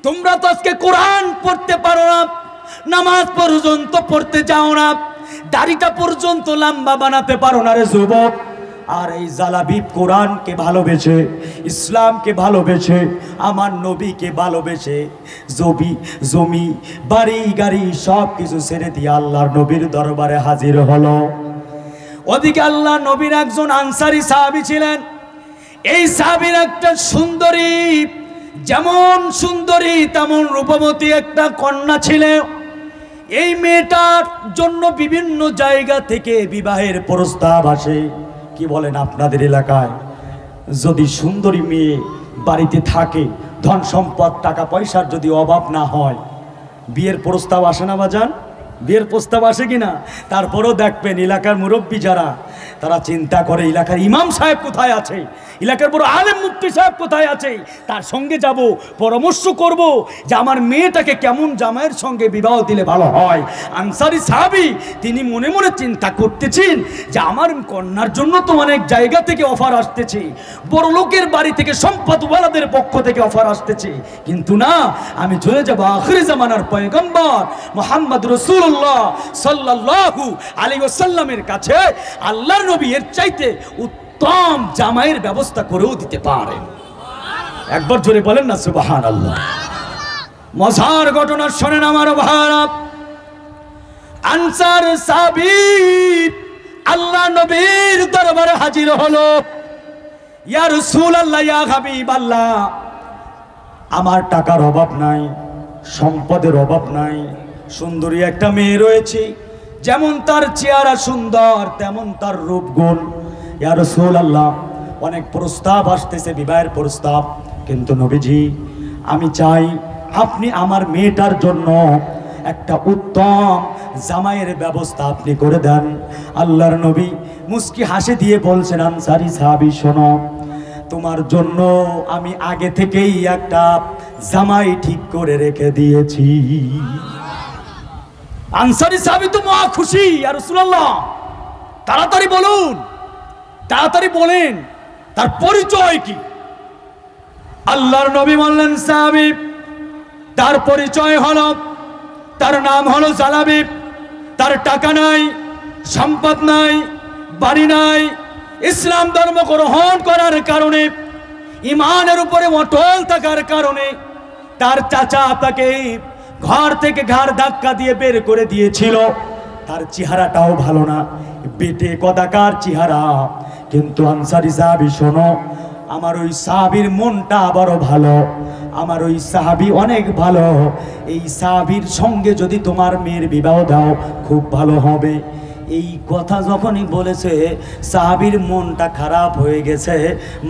তোমরা তো আজকে কোরআন পড়তে পারো না, নামাজ পর্যন্ত পড়তে যাও না, দাড়িটা পর্যন্ত লম্বা বানাতে পারো না রে যুবক। আর এই জালাবিব কোরআনকে ভালোবেসে, ইসলামকে ভালোবেসে, আমার নবীকে ভালোবেসে জমি বাড়ি গাড়ি সব কিছু ছেড়ে দিয়ে আল্লাহর নবীর দরবারে হাজির হলো। ওদিকে আল্লাহ নবীর একজন আনসারী সাহাবী ছিলেন। এই সাহাবীর একটা সুন্দরী, যেমন সুন্দরী তেমন রূপবতী একটা কন্যা ছিল। এই মেয়েটার জন্য বিভিন্ন জায়গা থেকে বিবাহের প্রস্তাব আসে। কি বলেন আপনাদের এলাকায় যদি সুন্দরী মেয়ে বাড়িতে থাকে, ধন সম্পদ টাকা পয়সার যদি অভাব না হয়, বিয়ের প্রস্তাব আসে না বাজান? বিয়ের প্রস্তাব আসে কিনা? তারপরেও দেখবেন এলাকার মুরব্বী যারা, তারা চিন্তা করে এলাকার ইমাম সাহেব কোথায় আছে, এলাকার বড় আলেম মুফতি সাহেব কোথায় আছে, তার সঙ্গে যাব, পরামর্শ করব যে আমার মেয়েটাকে কেমন জামাইয়ের সঙ্গে বিবাহ দিলে ভালো হয়। আনসারী সাহাবী তিনি মনে মনে চিন্তা করতেছেন যে আমার কন্যার জন্য তো অনেক জায়গা থেকে অফার আসতেছে, বড় লোকের বাড়ি থেকে, সম্পদওয়ালাদের পক্ষ থেকে অফার আসতেছে, কিন্তু না, আমি চলে যাব আখিরি জামানার পয়গম্বর মুহাম্মদ রাসূলুল্লাহ সাল্লাল্লাহু আলাইহি ওয়াসাল্লামের কাছে। আল্লাহর নবী এর চাইতে উত্তম জামাইয়ের ব্যবস্থা করেও দিতে পারেন। একবার জোরে বলেন না সুবহানাল্লাহ। মজার ঘটনা শোনেন আমার ভাইরা। আনসার সাহাবী আল্লাহ নবীর দরবারে হাজির হলো। ইয়া রাসূলুল্লাহ, ইয়া হাবিবাল্লাহ, আমার টাকার অভাব নাই, সম্পদের অভাব নাই, সুন্দরী একটা মেয়ে রয়েছে, যেমন তার চেহারা সুন্দর তেমন তার রূপগুণ। ইয়া রাসূলুল্লাহ, অনেক প্রস্তাব আসতেছে, বিবাহের প্রস্তাব, কিন্তু নবীজি আমি চাই আপনি আমার মেয়েটার জন্য একটা উত্তম জামাইয়ের ব্যবস্থা আপনি করে দেন। আল্লাহর নবী মুস্কি হাসি দিয়ে বলছেন, আনসারী সাহাবী শোনো, তোমার জন্য আমি আগে থেকেই একটা জামাই ঠিক করে রেখে দিয়েছি। আনসারী সাহাবী তো মহা খুশি। ইয়া রাসূলুল্লাহ, তাড়াতাড়ি বলুন, তাড়াতাড়ি বলেন তার পরিচয় কি? আল্লাহর নবী বললেন, সাহাবী তার পরিচয় হলো, তার নাম হলো জালাবিব। তার টাকা নাই, সম্পদ নাই, বাড়ি নাই, ইসলাম ধর্ম গ্রহণ করার কারণে, ইমানের উপরে অটল থাকার কারণে তার চাচা তাকে ঘর থেকে ঘাড় ধাক্কা দিয়ে বের করে দিয়েছিল। তার চেহারাটাও ভালো না, বেটে কদাকার চেহারা। কিন্তু আনসারী সাহাবী শোনো, আমার ওই সাহাবীর মনটা আবারও ভালো, আমার ওই সাহাবী অনেক ভালো, এই সাহাবীর সঙ্গে যদি তোমার মেয়ের বিবাহ দাও খুব ভালো হবে। এই কথা যখনই বলেছে সাহাবীর মনটা খারাপ হয়ে গেছে,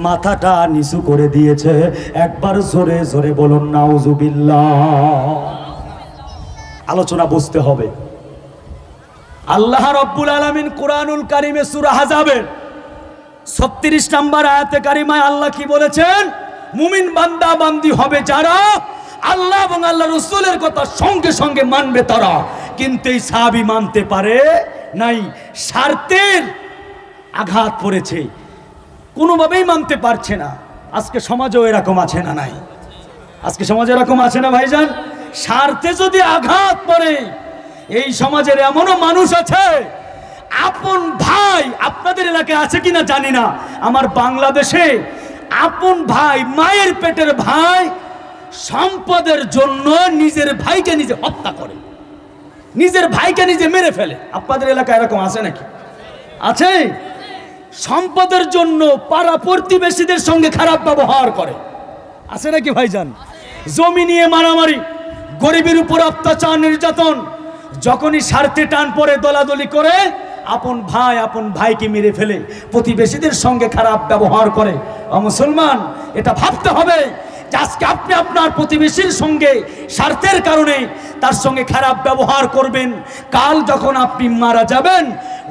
মাথাটা নিচু করে দিয়েছে। একবার জোরে জোরে বলুন নাউজুবিল্লাহ। আলোচনা বুঝতে হবে। আল্লাহ রাব্বুল আলামিন কুরআনুল কারীমে সূরা আহজাবের 36 নম্বর আয়াতে কারিমায় আল্লাহ কি বলেছেন? মুমিন বান্দা বান্দি হবে যারা আল্লাহ এবং আল্লাহ রাসূলের কথা সঙ্গে সঙ্গে মানবে তারা। কিন্তু এই সাহাবী মানতে পারে নাই, স্বার্থের আঘাত পড়েছে, কোনোভাবেই মানতে পারছে না। আজকে সমাজেও এরকম আছে না নাই? আজকে সমাজে এরকম আছে না ভাইজান? স্বার্থে যদি আঘাত পড়ে, এই সমাজের এমনও মানুষ আছে, আপন ভাই, আপনাদের এলাকায় আছে কিনা জানি না, আমার বাংলাদেশে আপন ভাই, মায়ের পেটের ভাই, সম্পদের জন্য নিজের ভাইকে নিজে হত্যা করে, নিজের ভাইকে নিজে মেরে ফেলে। আপনাদের এলাকায় এরকম আছে নাকি? আছে। সম্পদের জন্য পাড়া প্রতিবেশীদের সঙ্গে খারাপ ব্যবহার করে, আছে নাকি ভাইজান? জমি নিয়ে মারামারি, গরিবের উপর অত্যাচার, নির্যাতন, যখনই স্বার্থে টান পড়ে দলাদলি করে আপন ভাইকে মেরে ফেলে, প্রতিবেশীদের সঙ্গে খারাপ ব্যবহার করে। মুসলমান, এটা ভাবতে হবে যে আজকে আপনি আপনার প্রতিবেশীর সঙ্গে স্বার্থের কারণে তার সঙ্গে খারাপ ব্যবহার করবেন, কাল যখন আপনি মারা যাবেন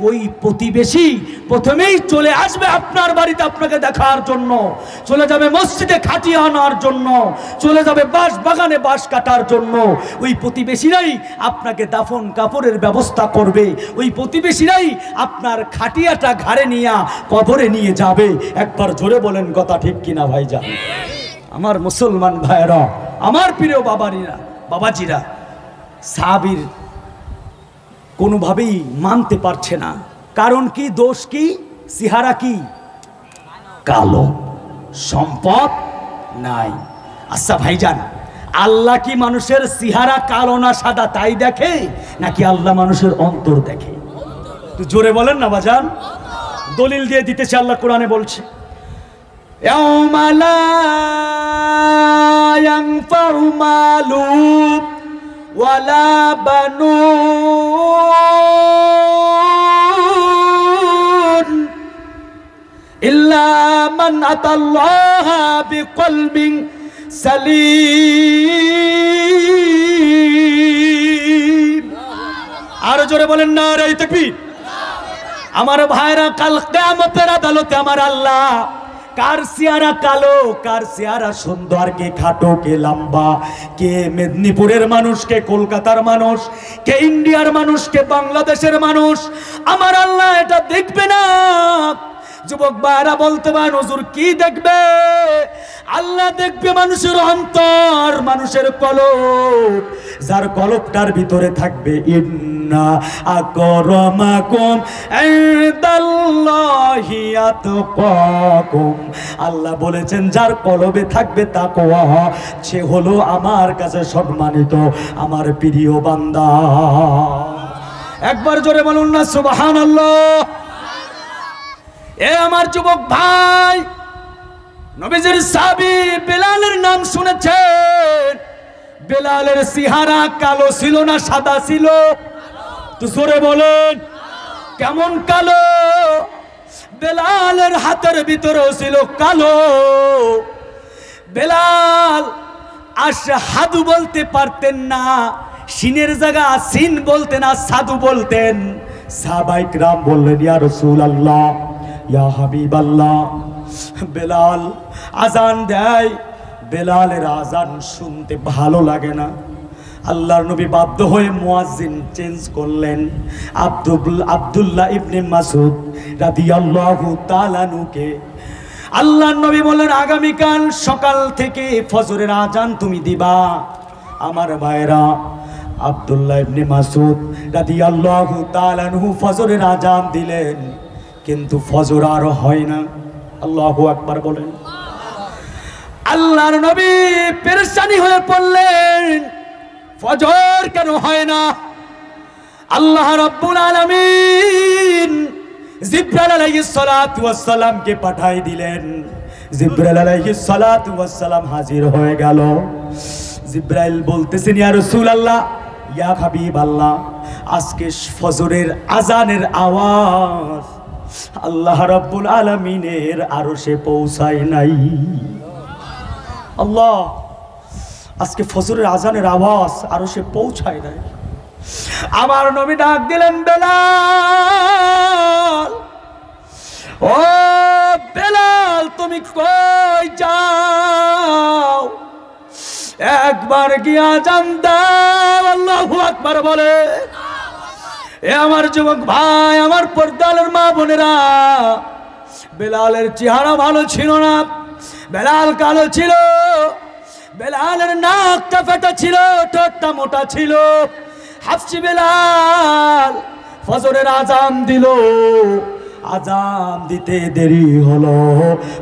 ওই প্রতিবেশী প্রথমেই চলে আসবে আপনার বাড়িতে আপনাকে দেখার জন্য, চলে যাবে মসজিদে খাটিয়ে আনার জন্য, চলে যাবে বাঁশ বাগানে বাঁশ কাটার জন্য। ওই প্রতিবেশীরাই আপনাকে দাফন কাপড়ের ব্যবস্থা করবে, ওই প্রতিবেশীরাই আপনার খাটিয়াটা ঘাড়ে নিয়ে কবরে নিয়ে যাবে। একবার জোরে বলেন কথা ঠিক কিনা ভাইজান? আমার মুসলমান ভাইরা, আমার প্রিয় বাবাজিরা, সাহাবীর কোনোভাবেই মানতে পারছে না। কারণ কি? দোষ কি? চেহারা কি? কালো, সম্পদ নাই। আচ্ছা ভাইজান, আল্লাহ কি মানুষের চেহারা কালো না সাদা তাই দেখে, নাকি আল্লাহ মানুষের অন্তর দেখে? তো জোরে বলেন না বাজান। দলিল দিয়ে দিতেছে, আল্লাহ কোরআনে বলছে, ইয়াউমা লা ইয়ানফাউ মালু ওয়ালা বানুন ইল্লা মান আতাল্লাহা বিকলবিন সালিম। আর জোরে বলেন নারে তাকবীর। আমার ভাইরা, কাল কিয়ামতের আদালতে আমার আল্লাহ কার চেহারা কালো, কার চেহারা সুন্দর, কে খাটো, কে লম্বা, কে মেদিনীপুরের মানুষ, কে কলকাতার মানুষ, কে ইন্ডিয়ার মানুষ, কে বাংলাদেশের মানুষ, আমার আল্লাহ এটা দেখবে না। যুবক ভাইরা বলতে পারেন, হুজুর কি দেখবে? আল্লাহ দেখবে মানুষের অন্তর, মানুষের কলব। যার কলবটার ভিতরে থাকবে ইন্না আকরামাকুম ইনদাল্লাহি আতকাকুম। আল্লাহ বলেছেন যার কলবে থাকবে তাকওয়া, সে হলো আমার কাছে সম্মানিত, আমার প্রিয় বান্দা। একবার জোরে বলুন না সুবহানাল্লাহ। এ আমার যুবক ভাই, নবীজির সাহাবী বেলালের নাম শুনেছেন। বেলালের চেহারা কালো ছিল না সাদা ছিল? তো জোরে বলেন, কেমন কালো? বেলালের হাতের ভিতরেও ছিল কালো। বেলাল আশহাদু বলতে পারতেন না, সিনের জায়গা সিন বলতেন না, সাদু বলতেন। সাহাবায়ে কিরাম বললেন, ইয়া রাসূলুল্লাহ, ইয়া হাবিবাল্লাহ। বেলাল আজান দেয়, বেলালের আজান শুনতে ভালো লাগে না। আল্লাহর নবী বাধ্য হয়ে মুয়াজ্জিন চেঞ্জ করলেন। আব্দুল্লাহ ইবনে মাসউদ রাদিয়াল্লাহু তাআলা আনহুকে আল্লাহর নবী বললেন, আগামীকাল সকাল থেকে ফজরের আজান তুমি দিবা। আমার ভাইরা, আব্দুল্লাহ ইবনে মাসউদ রাদিয়াল্লাহু তাআলা আনহু ফজরের আজান দিলেন, কিন্তু ফজর আর হয় না। আল্লাহু আকবার বলেন। আল্লাহর নবী পেরেশানি হয়ে পড়লেন, ফজর কেন হয় না? আল্লাহ রাব্বুল আলামিন জিবরাইল আলাইহিস সালাতু ওয়াস সালামকে পাঠিয়ে দিলেন। জিবরাইল আলাইহিস সালাতু ওয়াস সালাম হাজির হয়ে গেল। জিবরাইল বলতেছেন, ইয়া রাসূলুল্লাহ, ইয়া হাবিবাল্লাহ, আজকে ফজরের আজানের আওয়াজ আল্লাহ রাব্বুল আলামিনের আরশে পৌঁছায় নাই। আল্লাহ, আজকে ফজরের আজানের আওয়াজ আরশে পৌঁছায় নাই। আমার নবী ডাক দিলেন, বেলাল, ও বেলাল, তুমি কই যাও? একবার গিয়ে আজান দাও। আল্লাহু আকবার বলে। এ আমার যুবক ভাই, আমার পর্দালের মা বোনেরা, বেলালের চেহারা ভালো ছিল না, বেলাল কালো ছিল। বেলালের নাকটা ফেটা ছিল, ঠোঁটটা মোটা ছিল। হাফসি বেলাল ফজরের আজান দিল, আজান দিতে দেরি হলো,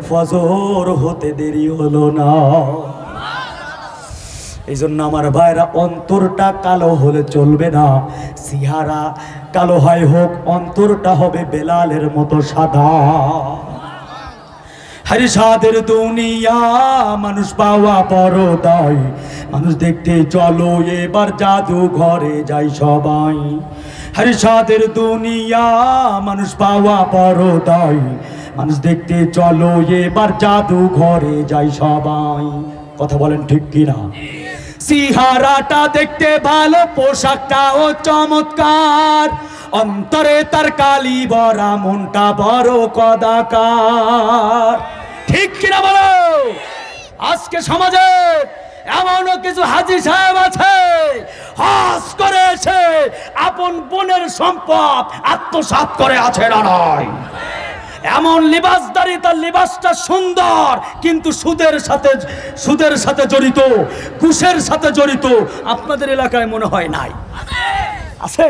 ফজর হতে দেরি হলো না। এই জন্য আমার ভাইরা, অন্তরটা কালো হলে চলবে না। চেহারা কালো হয় হোক, অন্তরটা হবে বেলালের মতো সাদা। হারিসাদের দুনিয়া মানুষ পাওয়া বড় দায়, মানুষ দেখতে চলো এবার জাদু ঘরে যাই সবাই। হারিসাদের দুনিয়া মানুষ পাওয়া বড় দায়, মানুষ দেখতে চলো এবার জাদু ঘরে যাই সবাই। কথা বলেন ঠিক কিনা? চেহারাটা দেখতে ভালো, পোশাকটাও চমৎকার, অন্তরে তার কালি ভরা, মনটা বড় কদাকার। ঠিক কিনা বলো? আজকে সমাজে এমনও কিছু হাজী সাহেব আছে, হজ করে এসে আপন বোনের সম্পদ আত্মসাৎ করে আছে না নয়? এমন লিবাসদারি, তার লিবাসটা সুন্দর কিন্তু সুদের সাথে জড়িত, ঘুষের সাথে জড়িত। আপনাদের এলাকায় মনে হয় নাই? আছে।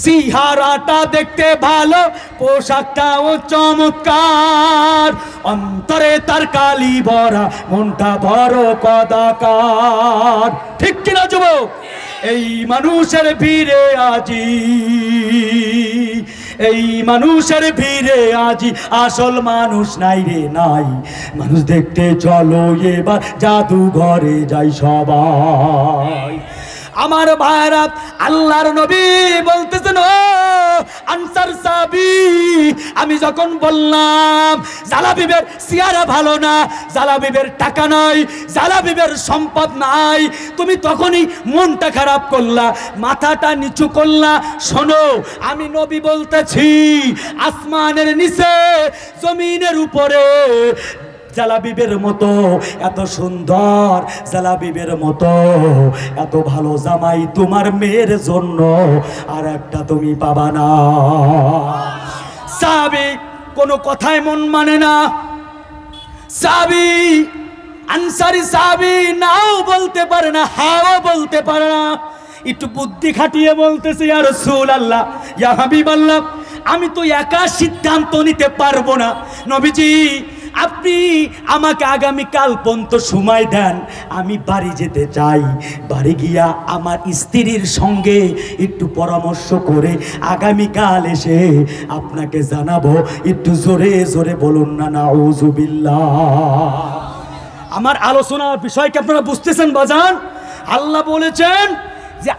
সিহারাটা দেখতে ভালো, পোশাকটাও চমৎকার, অন্তরে তার কালি ভরা, মনটা বড় কদাকার। ঠিক কিনা যুবক? এই মানুষের ভিড়ে আজি, এই মানুষের ভিড়ে আজি আসল মানুষ নাই রে নাই। মানুষ দেখতে চলো এবার জাদুঘরে যাই সবাই। আমার ভাইরা, আল্লাহর নবী বলতেছেন, ও আনসার সাহাবী, আমি যখন বললাম জালাবিবের চেহারা ভালো না, জালাবিবের টাকা নাই, জালাবিবের সম্পদ নাই, তুমি তখনই মনটা খারাপ করলা, মাথাটা নিচু করলা। শোনো, আমি নবী বলতেছি, আসমানের নিচে জমিনের উপরে জালাবিবের মতো এত সুন্দর, জালাবিবের মতো এত ভালো জামাই তোমার মেয়ের জন্য আর একটা তুমি পাবা না। সাহাবী কোনো কথায় মন মানে না। সাহাবী, আনসারী সাহাবী নাও বলতে পারে না, হাও বলতে পারে না। একটু বুদ্ধি খাটিয়ে বলতেছে, ইয়া রাসূলুল্লাহ, ইয়া হাবিবাল্লাহ, আমি তো একা সিদ্ধান্ত নিতে পারবো না। নবীজি, আপনি আমাকে আগামীকাল পর্যন্ত সময় দেন, আমি বাড়ি যেতে চাই। বাড়ি গিয়া আমার স্ত্রীর সঙ্গে একটু পরামর্শ করে আগামীকাল এসে আপনাকে জানাবো। একটু জোরে জোরে বলুন না নাউযুবিল্লাহ। আমার আলোচনার বিষয়কে আপনারা বুঝতেছেন বাজান? আল্লাহ বলেছেন যে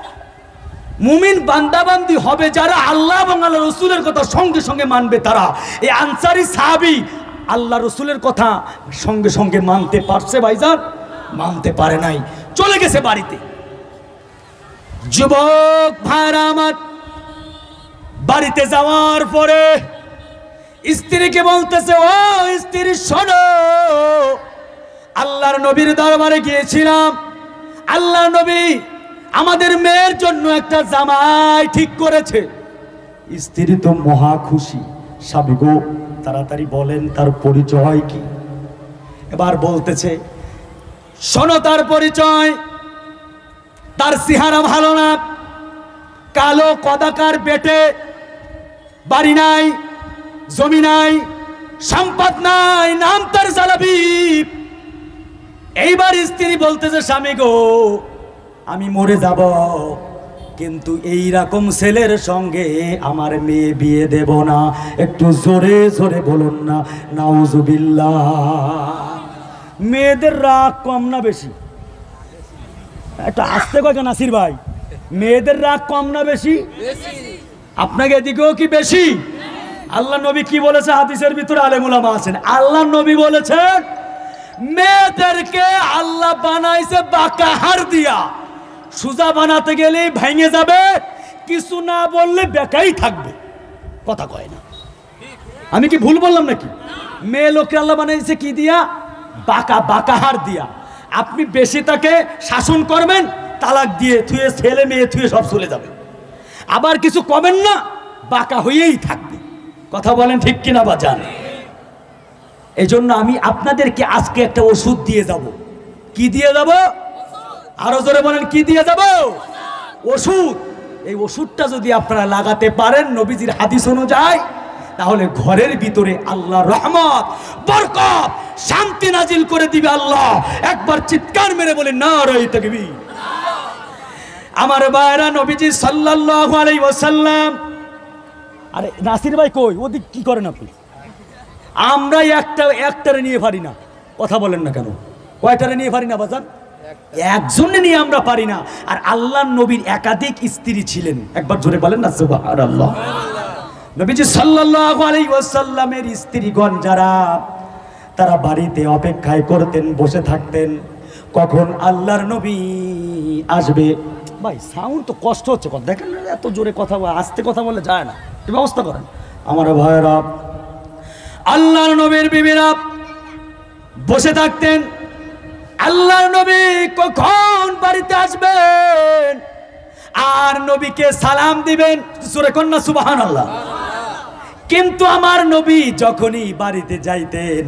মুমিন বান্দাবান্দি হবে যারা আল্লাহ এবং আল্লাহ রসুলের কথা সঙ্গে সঙ্গে মানবে তারা। এই আনসারী সাহাবী আল্লাহ রসুলের কথা সঙ্গে সঙ্গে মানতে পারছে ভাইজান? মানতে পারে নাই, চলে গেছে বাড়িতে। যুবক ভাইরা আমার, বাড়িতে যাওয়ার পরে স্ত্রীকে বলতেছে, ও স্ত্রী শোনো, আল্লাহর নবীর দরবারে গিয়েছিলাম, আল্লাহর নবী আমাদের মেয়ের জন্য একটা জামাই ঠিক করেছে। স্ত্রী তো মহা খুশি। স্বামী গো, তাড়াতাড়ি বলেন তার পরিচয় কি? এবার বলতেছে, শোনো তার পরিচয়। তার চেহারা ভালো না, কালো কদাকার বেটে, বাড়ি নাই, জমি নাই, সম্পদ নাই, নাম তার জালাবিব। এইবার স্ত্রী বলতেছে, স্বামী গো, আমি মরে যাব, কিন্তু এই রকম ছেলের সঙ্গে আমার মেয়ে বিয়ে দেব না। একটু জোরে জোরে বলুন না নাউযুবিল্লাহ। মেয়েদের রাগ কম না বেশি? একটু আসতে কয় নাসির ভাই, মেয়েদের রাগ কম না বেশি? আপনাকে এদিকেও কি বেশি? আল্লাহ নবী কি বলেছে হাদিসের ভিতরে? আলেম উলামা আছেন, আল্লাহ নবী বলেছেন মেয়েদেরকে আল্লাহ বানাইছে বাঁকা হাড় দিয়া। সুজা বানাতে গেলে ভেঙে যাবে, কিছু না বললে বেকাই থাকবে, কথা কয় না। আমি কি ভুল বললাম নাকি? মেয়ে লোককে আল্লাহ বানাইছে কি দিয়া? বাঁকা হাড় দিয়া। আপনি বেশি তাকে শাসন করবেন, তালাক দিয়ে থুয়ে, ছেলে মেয়ে থুয়ে সব চলে যাবে। আবার কিছু কবেন না, বাঁকা হয়েই থাকবে। কথা বলেন ঠিক কিনা বাজান? এই জন্য আমি আপনাদেরকে আজকে একটা ওষুধ দিয়ে যাব। কি দিয়ে যাব? আরো জোরে বলেন, কি দিয়ে যাব? ওষুধ। এই ওষুধটা যদি আপনারা লাগাতে পারেন নবীজির হাদিস অনুযায়ী, তাহলে ঘরের ভিতরে আল্লাহর রহমত, বরকত, শান্তি নাজিল করে দিবে আল্লাহ। একবার চিৎকার মেরে বলে নারায়ে তাকবীর। আমার ভাইরা, নবীজি সাল্লাল্লাহু আলাইহি ওয়াসাল্লাম, আরে নাসির ভাই কই, ওদিক কি করেন আপনি? আমরা একটারে নিয়ে পারি না। কথা বলেন না কেন? কয়টারে নিয়ে পারি না বাজান? একজনে নিয়ে আমরা পারি না। আর আল্লাহর নবীর একাধিক স্ত্রী ছিলেন। একবার জোরে বলেন না সুবহানাল্লাহ। নবীজি সাল্লাল্লাহু আলাইহি ওয়াসাল্লামের স্ত্রীগণ যারা, তারা বাড়িতে অপেক্ষায় করতেন, বসে থাকতেন কখন আল্লাহর নবী আসবে। ভাই সাউন্ড তো কষ্ট হচ্ছে, কথা দেখেন না, এত জোরে কথা, আস্তে কথা বলে যায় না, ব্যবস্থা করেন। আমার ভাইয়েরা, আল্লাহর নবীর বিবিরা বসে থাকতেন, আল্লাহর নবী কখন বাড়িতে আসবেন আর নবীকে সালাম দিবেন। সূরা কন্যা সুবহানাল্লাহ। কিন্তু আমার নবী যখনই বাড়িতে যাইতেন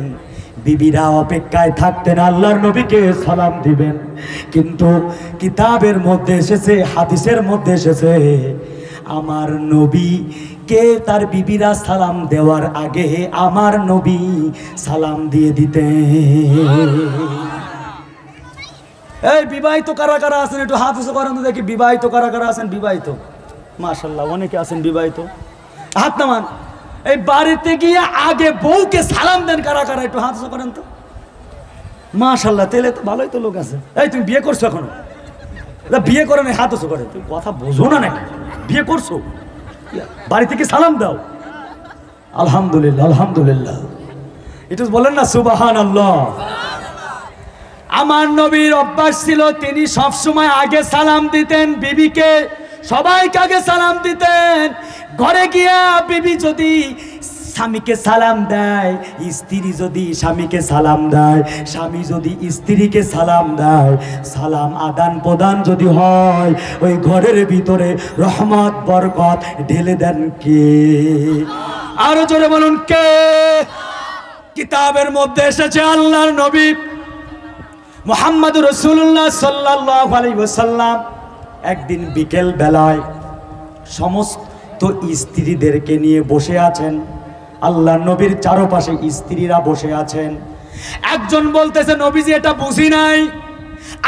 বিবিরা অপেক্ষায় থাকতেন আল্লাহর নবীকে সালাম দিবেন। কিন্তু কিতাবের মধ্যে এসেছে, হাদিসের মধ্যে এসেছে, আমার নবীকে তার বিবিরা সালাম দেওয়ার আগে আমার নবী সালাম দিয়ে দিতেন। এই বিবাহিত কারা কারা আছেন একটু হাত উঁচু করেন তো দেখি। বিবাহিত কারা কারা আছেন? বিবাহিত, মাশাআল্লাহ অনেকে আছেন বিবাহিত, হাত নামান। এই বাড়িতে গিয়ে আগে বউকে সালাম দেন কারা কারা একটু হাত উঁচু করেন তো। মাশাআল্লাহ, তেলে তো ভালোই তো লোক আছে। এই তুমি বিয়ে করছো এখনো? বিয়ে করে না, হাত উঁচু করে। তুই কথা বোঝো না নাকি? বিয়ে করছো, বাড়ি থেকে সালাম দাও। আলহামদুলিল্লাহ, আলহামদুলিল্লাহ, একটু বলেন না সুবহানাল্লাহ। আমার নবীর অভ্যাস ছিল তিনি সব সময় আগে সালাম দিতেন বিবিকে, সবাইকে আগে সালাম দিতেন। ঘরে গিয়া বিবি যদি স্বামীকে সালাম দেয়, স্ত্রী যদি স্বামীকে সালাম দেয়, স্বামী যদি স্ত্রীকে সালাম দেয়, সালাম আদান প্রদান যদি হয়, ওই ঘরের ভিতরে রহমত বরকত ঢেলে দেন কে? আরো জোরে বলুন কে? কিতাবের মধ্যে এসেছে আল্লাহর নবী মুহাম্মদুর রাসূলুল্লাহ সাল্লাল্লাহু আলাইহি ওয়াসাল্লাম একদিন বিকেল বেলায় সমস্ত স্ত্রীদেরকে নিয়ে বসে আছেন। আল্লাহর নবীর চারপাশে স্ত্রীরা বসে আছেন। একজন বলতেছে নবীজি এটা বুঝি নাই,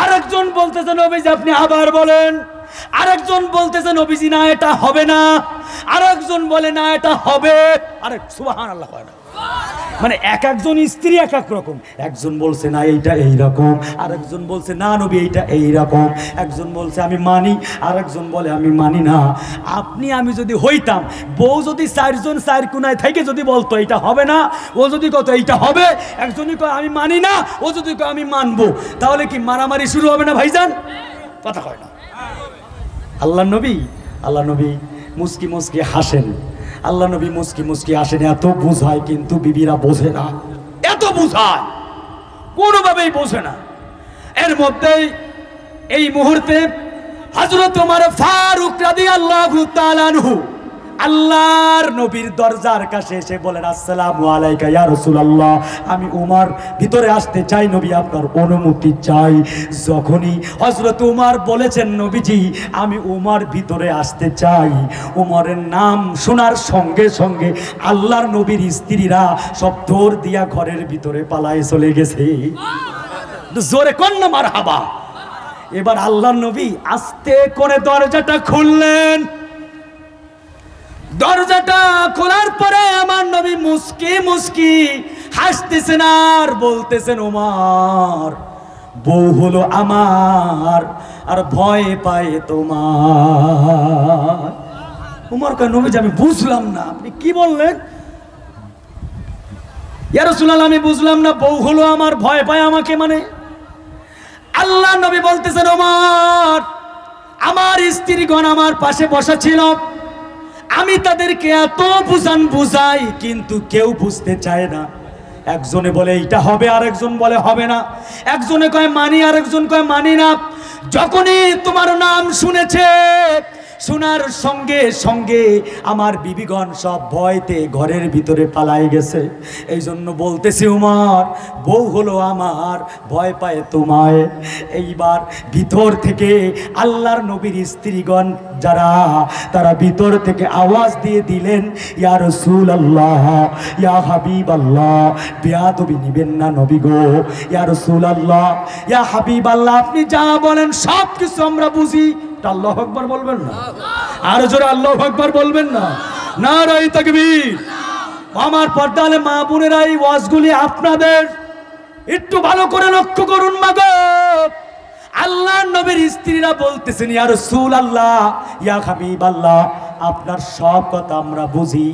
আরেকজন বলতেছে নবীজি আপনি আবার বলেন, আরেকজন বলতেছে নবীজি না এটা হবে না, আরেকজন বলে না এটা হবে। আরে সুবহানাল্লাহ, মানে এক একজন স্ত্রী এক এক রকম। একজন বলছে না এইটা এইরকম, আরেকজন বলছে না নবী এইটা এইরকম, একজন বলছে আমি মানি, আরেকজন বলে আমি মানি না। আপনি আমি যদি হইতাম, বউ যদি চারজন চার কোনায় থেকে যদি বলতো এইটা হবে না, ও যদি কত এইটা হবে, একজনই কয় আমি মানি না, ও যদি কয় আমি মানবো, তাহলে কি মারামারি শুরু হবে না ভাইজান? কথা কয় না। আল্লাহ নবী মুস্কি মুস্কি হাসেন। আল্লাহ নবী মুস্কি মুস্কি আসেন, এত বুঝায় কিন্তু বিবিরা বোঝে না, এত বুঝায় কোনোভাবেই বোঝে না। এর মধ্যেই এই মুহূর্তে হযরত ওমর ফারুক রাদিয়াল্লাহু তাআলা আনহু আল্লাহর নবীর দরজার কাছে এসে বলেন আসসালামু আলাইকা ইয়া রাসূলুল্লাহ, আমি ওমর ভিতরে আসতে চাই, নবী আপনার অনুমতি চাই। যখনই হযরত ওমর বলেছেন নবীজি আমি ওমর ভিতরে আসতে চাই, ওমরের নাম শোনার সঙ্গে সঙ্গে আল্লাহর নবীর স্ত্রীরা সব দৌড় দিয়া ঘরের ভিতরে পালায়ে চলে গেছে। জোরে কন্না মারহাবা। এবার আল্লাহর নবী আস্তে করে দরজাটা খুললেন। দরজাটা খোলার পরে আমার নবী মুস্কি মুস্কি হাসতেছেন আর বলতেছেন ওমর বউ হলো আমার আর ভয় পায় তোমার। ওমর কয় নবীজি আমি বুঝলাম না, আপনি কি বললেন? ইয়া রাসূলুল্লাহ আমি বুঝলাম না, বউ হলো আমার ভয় পায় আমাকে মানে? আল্লাহ নবী বলতেছেন ওমর আমার স্ত্রীগণ আমার পাশে বসা ছিল, আমি তাদেরকে এত বুঝাই কিন্তু কেউ বুঝতে চায় না। একজনে বলে এইটা হবে, আরেকজন বলে হবে না, একজনে কয় মানি, আরেকজন কয় মানি না। যখনই তোমার নাম শুনেছে, শোনার সঙ্গে সঙ্গে আমার বিবিগণ সব ভয়তে ঘরের ভিতরে পালাই গেছে। এই জন্য বলতেছি ওমর বউ হলো আমার ভয় পায় তোমায়। এইবার ভিতর থেকে আল্লাহর নবীর স্ত্রীগণ যারা, তারা ভিতর থেকে আওয়াজ দিয়ে দিলেন ইয়া রাসূলুল্লাহ ইয়া হাবিবাল্লাহ, বেয়াদবি নিবেন না নবী গো, ইয়া রাসূলুল্লাহ ইয়া হাবিবাল্লাহ আপনি যা বলেন সব কিছু আমরা বুঝি। আল্লাহু আকবার বলবেন না? আর জোরে আল্লাহু আকবার বলবেন না? নারায়ে তাকবীর। আমার পর্দালে মা বোনেরা এই ওয়াজগুলি আপনাদের একটু ভালো করে লক্ষ্য করুন। মাগো আল্লাহর নবীর স্ত্রীরা বলতেছেন ইয়া রাসূলুল্লাহ ইয়া হাবিবাল্লাহ আপনার সব কথা আমরা বুঝি,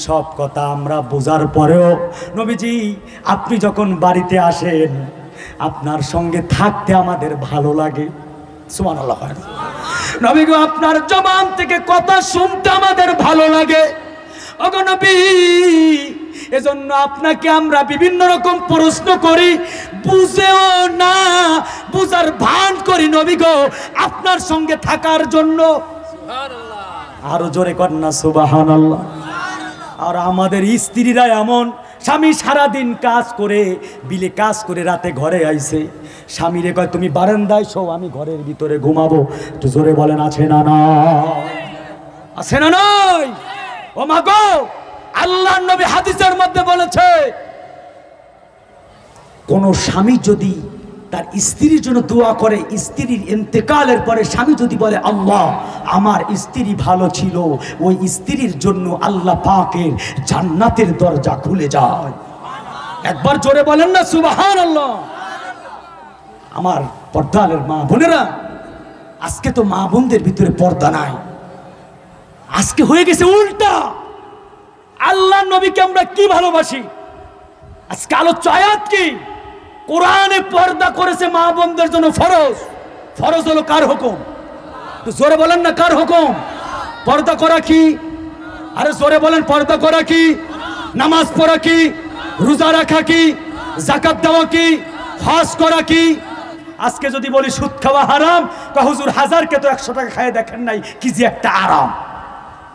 সব কথা আমরা বোঝার পরেও নবীজি আপনি যখন বাড়িতে আসেন আপনার সঙ্গে থাকতে আমাদের ভালো লাগে। সুবহানাল্লাহ। নবী গো আপনার জবান থেকে কথা শুনতে আমাদের ভালো লাগে। ওগো নবী এজন্য আপনাকে আমরা বিভিন্ন রকম প্রশ্ন করি, বুঝেও না বুঝার ভান করি নবী গো আপনার সঙ্গে থাকার জন্য। সুবহানাল্লাহ। আরো জোরে কর না সুবহানাল্লাহ। আর আমাদের স্ত্রীরা এমন, স্বামী সারাদিন কাজ করে বিলে কাজ করে রাতে ঘরে আইছে, স্বামীরে কয় তুমি বারান্দায় শো, আমি ঘরের ভিতরে ঘুমাবো। একটু জোরে বলেন আছে না না? আছে না নয়? ও মা গো, আল্লাহর নবী হাদিসের মধ্যে বলেছে, কোন স্বামী যদি তার স্ত্রীর জন্য দোয়া করে, স্ত্রীর ইন্তেকালের পরে স্বামী যদি বলে আল্লাহ আমার স্ত্রী ভালো ছিল, ওই স্ত্রীর জন্য আল্লাহ পাকের জান্নাতের দরজা খুলে যায়। একবার জোরে বলেন না সুবহানাল্লাহ। আমার পর্দালের মা বোনেরা, আজকে তো মা বোনদের ভিতরে পর্দা নাই, আজকে হয়ে গেছে উল্টা। আল্লাহর নবীকে আমরা কি ভালোবাসি, আজকে আলোচ্য আয়াত কি? কোরআনে পর্দা করেছে মা বোনদের জন্য ফরজ। ফরজ হলো কার হুকুম? তো জোরে বলেন না কার হুকুম? পর্দা করা কি? আরে জোরে বলেন, পর্দা করা কি? নামাজ পড়া কি? রোজা রাখা কি? যাকাত দেওয়া কি? হজ করা কি? আজকে যদি বলি সুদ খাওয়া হারাম, কা হুজুর হাজারকে তো 100 টাকা খাইয়ে দেখেন নাই, কি যে একটা আরাম।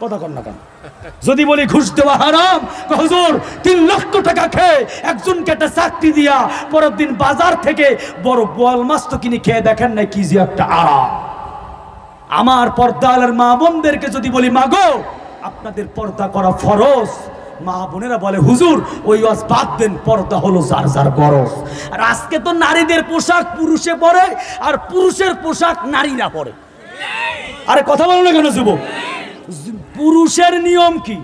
কথা কর না কেন? যদি বলি ঘুষ দেওয়া হারাম, হুজুর 3 লক্ষ টাকা খেয়ে একজনকে একটা চাকরি দিয়া পরের দিন বাজার থেকে বড় বোয়াল মাছ তো কিনে খেয়ে দেখেন না, কি যে একটা আরাম। আমার পর্দালের মা বোনদেরকে যদি বলি মাগো আপনাদের পর্দা করা ফরজ, মা বোনেরা বলে হুজুর ওই ওয়াজ বাদ দেন, পর্দা হলো যার যার গরজ। আর আজকে তো নারীদের পোশাক পুরুষে পরে, আর পুরুষের পোশাক নারীরা পরে। আরে কথা বলো না কেন যুবক? পুরুষের নিয়ম কি?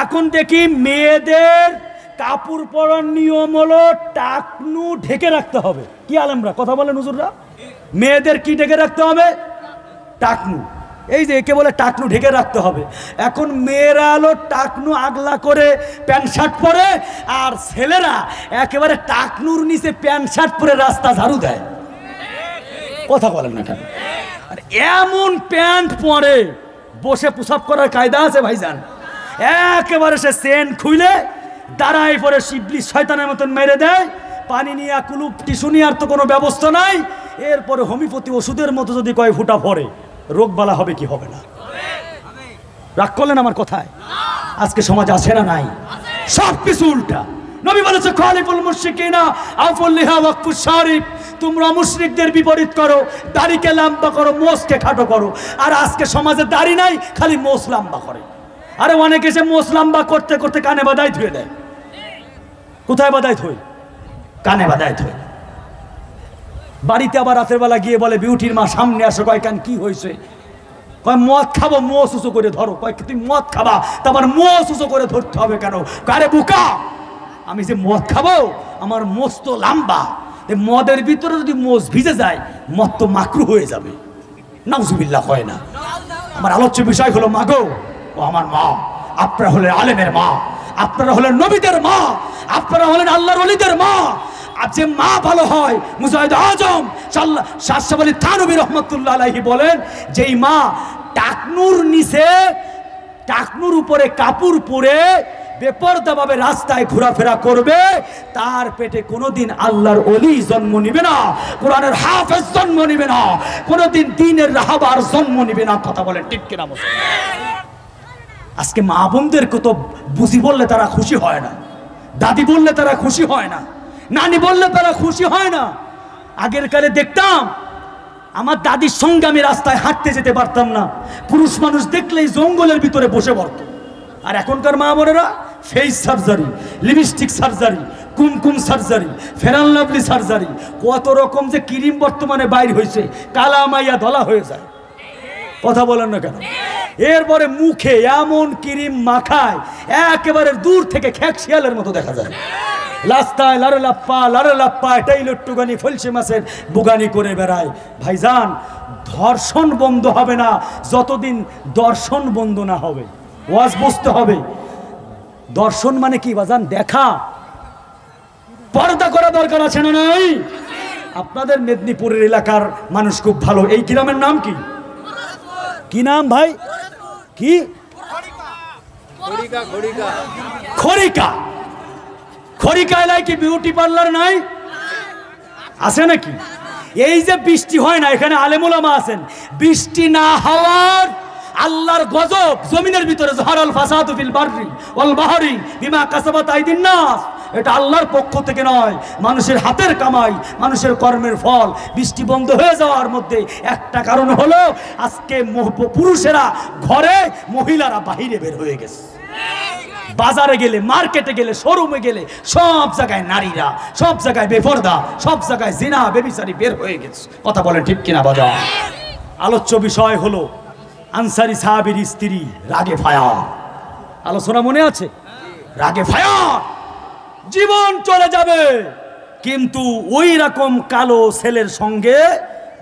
এখন দেখি মেয়েদের কাপড় পরার নিয়ম হলো টাকনু ঢেকে রাখতে হবে। কি আলেমরা কথা বলেন হুজুররা? মেয়েদের কি ঢেকে রাখতে হবে? টাকনু। এই যে একে বলে টাকনু ঢেকে রাখতে হবে। এখন মেয়েরা হলো টাকনু আগলা করে প্যান্ট শার্ট পরে, আর ছেলেরা একেবারে টাকনুর নিচে প্যান্ট শার্ট পরে রাস্তা ঝাড়ু দেয়। কথা বলেন না কেন? আর এমন প্যান্ট পরে বসে প্রসাব করার কায়দা আছে ভাইজান? একেবারে সে চেন খুইলে দাঁড়াই পরে শিবলি শয়তানের মতন মেরে দেয়, পানি নিয়ে কুলুপ টিস্যু নেওয়ার তো কোনো ব্যবস্থা নাই। এরপরে হোমিওপ্যাথি ওষুধের মতো যদি কয় ফুটা পড়ে, রোগ বালা হবে কি হবে না? রাগ করলেন আমার কথায়? আজকে সমাজ আছে না নাই? সব কিছু উল্টা। নবী বলেছে খালিফুল মুশরিকিনা আফুল লিহা ওয়াকফুশ শারিব, তোমরা মুশরিকদের বিপরীত করো, দাড়িকে লম্বা করো, মোছকে খাটো করো। আর আজকে সমাজে দাড়ি নাই, খালি মোছ লম্বা করে। আরে অনেকে সে মোছ লম্বা করতে করতে কানে বাদাই ধুয়ে দেয়। কোথায় বাদাই ধুই? কানে বাদাই ধুই। বাড়িতে আবার রাতের বেলা গিয়ে বলে বিউটির মা সামনে আসো, কয় কান কি হয়েছে? কয় মদ খাবো, মোছ উঁচু করে ধরো। কয় তুমি মদ খাবা, তারপর মোছ উঁচু করে ধরতে হবে কেন? আরে বুকা, আমি যে মদ খাবো আমার মোছ তো লম্বা, মদের ভিতরে যদি মোষ ভিজে যায় মদ তো মাকরু হয়ে যাবে। নাউজুবিল্লাহ হয় না? আমার আলোচ্য বিষয় হলো মাগো ও আমার মা, আপনারা হলেন আলেমের মা, আপনারা হলেন নবীদের মা, আপনারা হলেন আল্লাহর ওলিদের মা। আর যে মা ভালো হয়, মুজাহিদ আজম শাহ আলী থানভী রহমতুল্লাহ আলাইহি বলেন, যেই মা টাকনুর নিচে টাকনুর উপরে কাপড় পরে বেপরদাভাবে রাস্তায় ঘোরাফেরা করবে, তার পেটে কোনোদিন আল্লাহর ওলি জন্ম নিবে না, কোরআনের হাফেজ জন্ম নিবে না, কোনোদিন দ্বীনের রাহবার জন্ম নিবে না। কথা বলেন ঠিক কিনা? আজকে মা বোনদেরকে তো বুঝি বললে তারা খুশি হয় না, দাদি বললে তারা খুশি হয় না, নানি বললে তারা খুশি হয় না। আগের কালে দেখতাম আমার দাদির সঙ্গে আমি রাস্তায় হাঁটতে যেতে পারতাম না, পুরুষ মানুষ দেখলেই জঙ্গলের ভিতরে বসে পড়ত। আর এখনকার মা বোনেরা ফেস সার্জারি, লিপস্টিক সার্জারি, কুমকুম সার্জারি, ফেরান লাভলি সার্জারি, কত রকম যে ক্রিম বর্তমানে বাইর হয়েছে, কালা মাইয়া ধলা হয়ে যায়। কথা বলেন না কেন? এরপরে মুখে এমন ক্রিম মাখায় একেবারে দূর থেকে খেক শিয়ালের মতো দেখা যায়। রাস্তায় লারে লাপ্পা এটাই লট্টুগানি ফলসি মাছের বুগানি করে বেড়ায়। ভাইজান, ধর্ষণ বন্ধ হবে না যতদিন দর্শন বন্ধ না হবে। ওয়াজ বুঝতে হবে, দর্শন মানে কি বাজান? দেখা। পর্দা করা দরকার আছে না নাই? আপনাদের মেদিনীপুরের এলাকার মানুষ খুব ভালো। এই গ্রামের নাম কি? কি নাম ভাই? কি? খড়িকা। খড়িকা এলাকায় কি বিউটি পার্লার নাই? আছে নাকি? এই যে বৃষ্টি হয় না, এখানে আলেম ওলামা আছেন, বৃষ্টি না হওয়ার আল্লাহর গজব জমিনের ভিতরে, যহারাল ফাসাদু ফিল বাররি ওয়াল বাহরি বিমা কাসাবাত আইদিন নাস, এটা আল্লাহর পক্ষ থেকে নয়, মানুষের হাতের কামাই, মানুষের কর্মের ফল। বৃষ্টি বন্ধ হয়ে যাওয়ার মধ্যে একটা কারণ হলো আজকে পুরুষেরা ঘরে, মহিলারা বাহিরে বের হয়ে গেছে। বাজারে গেলে, মার্কেটে গেলে, শোরুমে গেলে সব জায়গায় নারীরা, সব জায়গায় বেপরদা, সব জায়গায় জিনা বেবিচারী বের হয়ে গেছে। কথা বলেন ঠিক কিনা বাজার? আলোচ্য বিষয় হলো আনসারী সাহাবীর স্ত্রী রাগে ফায়ার। আলোচনা মনে আছে? রাগে ফায়ার, জীবন চলে যাবে কিন্তু ওই রকম কালো ছেলের সঙ্গে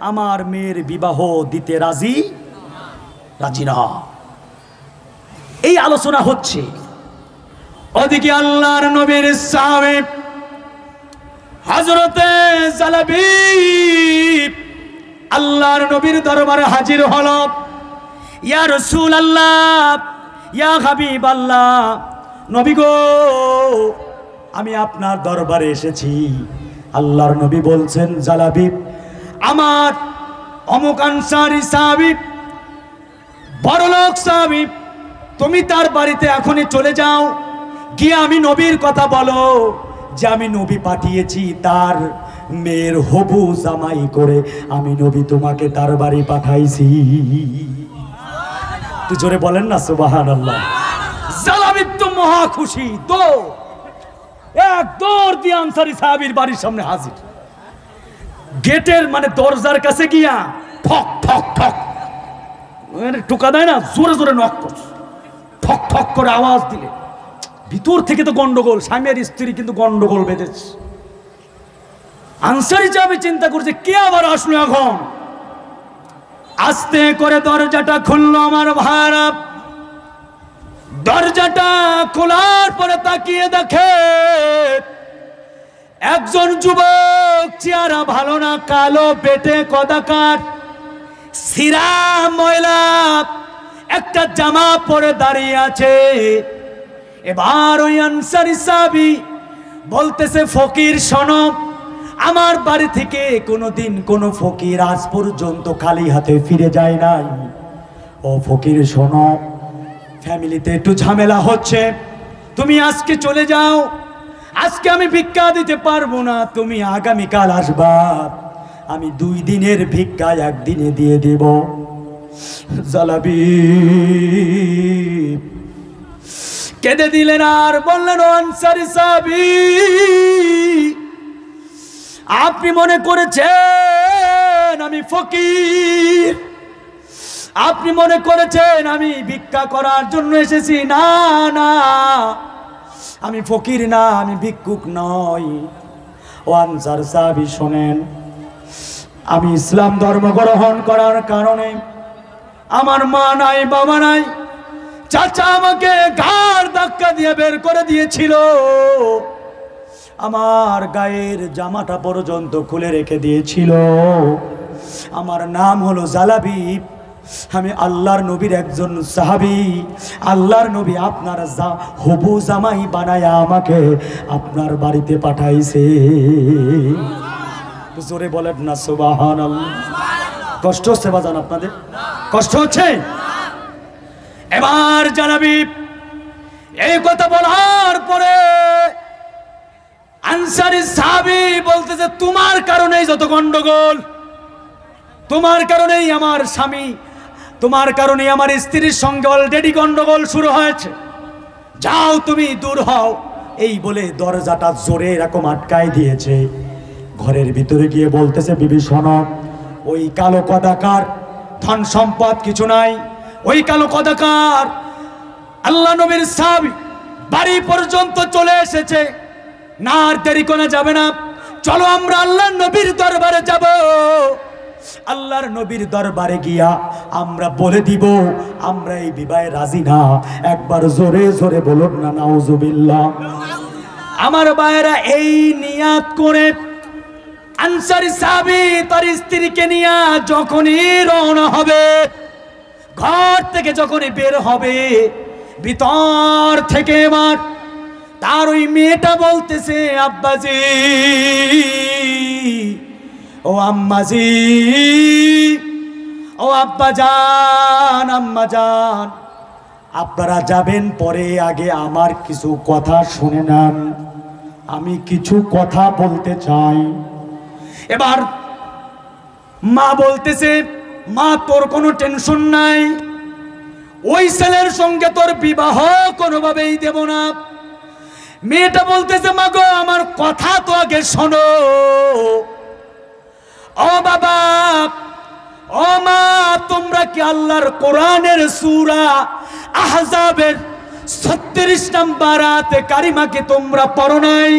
আমার মেয়ের বিবাহ দিতে রাজি না। এই আলোচনা হচ্ছে। ওদিকে আল্লাহর নবীর সাহাবী হযরতে জালাবী আল্লাহর নবীর দরবারে হাজির হলো। ইয়া রাসূলুল্লাহ, ইয়া হাবিবাল্লাহ, নবী গো, আমি আপনার দরবারে এসেছি। আল্লাহর নবী বলছেন, জালাবী, আমার অমুক আনসারী সাহাবী, বড়লোক সাহাবী, তুমি তার বাড়িতে এখনই চলে যাও, গিয়ে আমি নবীর কথা বলো যে আমি নবী পাঠিয়েছি, তার মেয়ের হবু জামাই করে আমি নবী তোমাকে তার বাড়ি পাঠাইছি। তো জোরে বলেন না সুবহানাল্লাহ। জালাবী তো মহা খুশি, এক দৌড় দিয়ে আনসারী সাহাবীর বাড়ির সামনে হাজির। গেটের মানে দরজার কাছে গিয়া ঠক ঠক ঠক টোকা দেয় না, জোরে জোরে নক করছে। ঠক ঠক করে আওয়াজ দিলে ভিতর থেকে তো গন্ডগোল, স্বামীর স্ত্রী কিন্তু গন্ডগোল বেঁধেছে। আনসারী সাহাবী চিন্তা করছে কে আবার আসলো এখন। আস্তে করে দরজাটা খুললো আমার ভাইরা। দরজাটা খোলার পরে তাকিয়ে দেখে একজন যুবক, চেহারা ভালো না, কালো, পেটে কদাকার, সিরা ময়লা একটা জামা পরে দাঁড়িয়ে আছে। এবার ওই আনসারী সাহাবী বলতেছে, ফকির শোনো, আমার বাড়ি থেকে কোনোদিন কোনো ফকির আজ পর্যন্ত খালি হাতে ফিরে যায় নাই। ও ফকির শোনো, ফ্যামিলিতে একটু ঝামেলা হচ্ছে, তুমি আজকে চলে যাও, আজকে আমি ভিক্ষা দিতে পারবো না, তুমি আগামীকাল আসবা, আমি 2 দিনের ভিক্ষা 1 দিনে দিয়ে দেব। জালাবী কেঁদে দিলেন আর বললেন, আনসারী সাহাবী, আপনি মনে করেছেন আমি ফকির, আপনি মনে করেছেন আমি ভিক্ষা করার জন্য এসেছি। না না, আমি ফকির না, আমি ভিক্ষুক নই। ও আনসার সাহাবী শোনেন, আমি ইসলাম ধর্ম গ্রহণ করার কারণে আমার মা নাই, বাবা নাই, চাচা আমাকে ঘাড় ধাক্কা দিয়ে বের করে দিয়েছিল, আমার গায়ের জামাটা পর্যন্ত খুলে রেখে দিয়েছিল। আমার নাম হলো জালাবী, আমি আল্লাহর নবীর একজন সাহাবী। আল্লাহর নবী আপনার হবু জামাই বানায়া আমাকে আপনার বাড়িতে পাঠাইছে। জোরে বলেন না সুবহানাল্লাহ। কষ্ট হচ্ছে বাজান? আপনাদের কষ্ট হচ্ছে? এবার জালাবী এই কথা বলার পরে আনসারী সাহাবী বলতেছে, তোমার কারণেই যত গন্ডগোল, তোমার কারণেই আমার স্বামী, তোমার কারণেই আমার স্ত্রীর সঙ্গে অলরেডি গন্ডগোল শুরু হয়েছে, যাও তুমি দূর হও। এই বলে দরজাটা জোরে এরকম আটকায় দিয়েছে। ঘরের ভিতরে গিয়ে বলতেছে, বিবি শোনো, ওই কালো কদাকার, ধন সম্পদ কিছু নাই, ওই কালো কদাকার আল্লাহ নবীর সাহাবী বাড়ি পর্যন্ত চলে এসেছে, না আর দেরি করা যাবে না, চলো আমরা আল্লাহর নবীর দরবারে যাব। আল্লাহর নবীর দরবারে গিয়া আমরা বলে দিব আমরা এই বিবাহে রাজি না। একবার জোরে জোরে বলুন না নাউজুবিল্লাহ। আমার ভাইয়েরা, এই নিয়াত করে আনসারী সাহাবী তার স্ত্রীকে নিয়ে যখনই রওনা হবে, ঘর থেকে যখনই বের হবে, ভিতর থেকে এবার তার ওই মেয়েটা বলতেছে, আব্বাজি, ও আম্মাজি, ও আব্বা জান, আম্মা জান, আপনারা যাবেন পরে, আগে আমার কিছু কথা শুনে নেন। আমি কিছু কথা বলতে চাই। এবার মা বলতেছে, মা তোর কোনো টেনশন নাই, ওই ছেলের সঙ্গে তোর বিবাহ কোনোভাবেই দেব না। মেয়েটা বলতেছে, মা গো আমার কথা তো আগে শোনো। ও বাবা, ও মা, তোমরা কি আল্লাহর কোরআনের সূরা আহজাবের 36 নম্বর আয়াতে কারিমাকে তোমরা পড়ো নাই?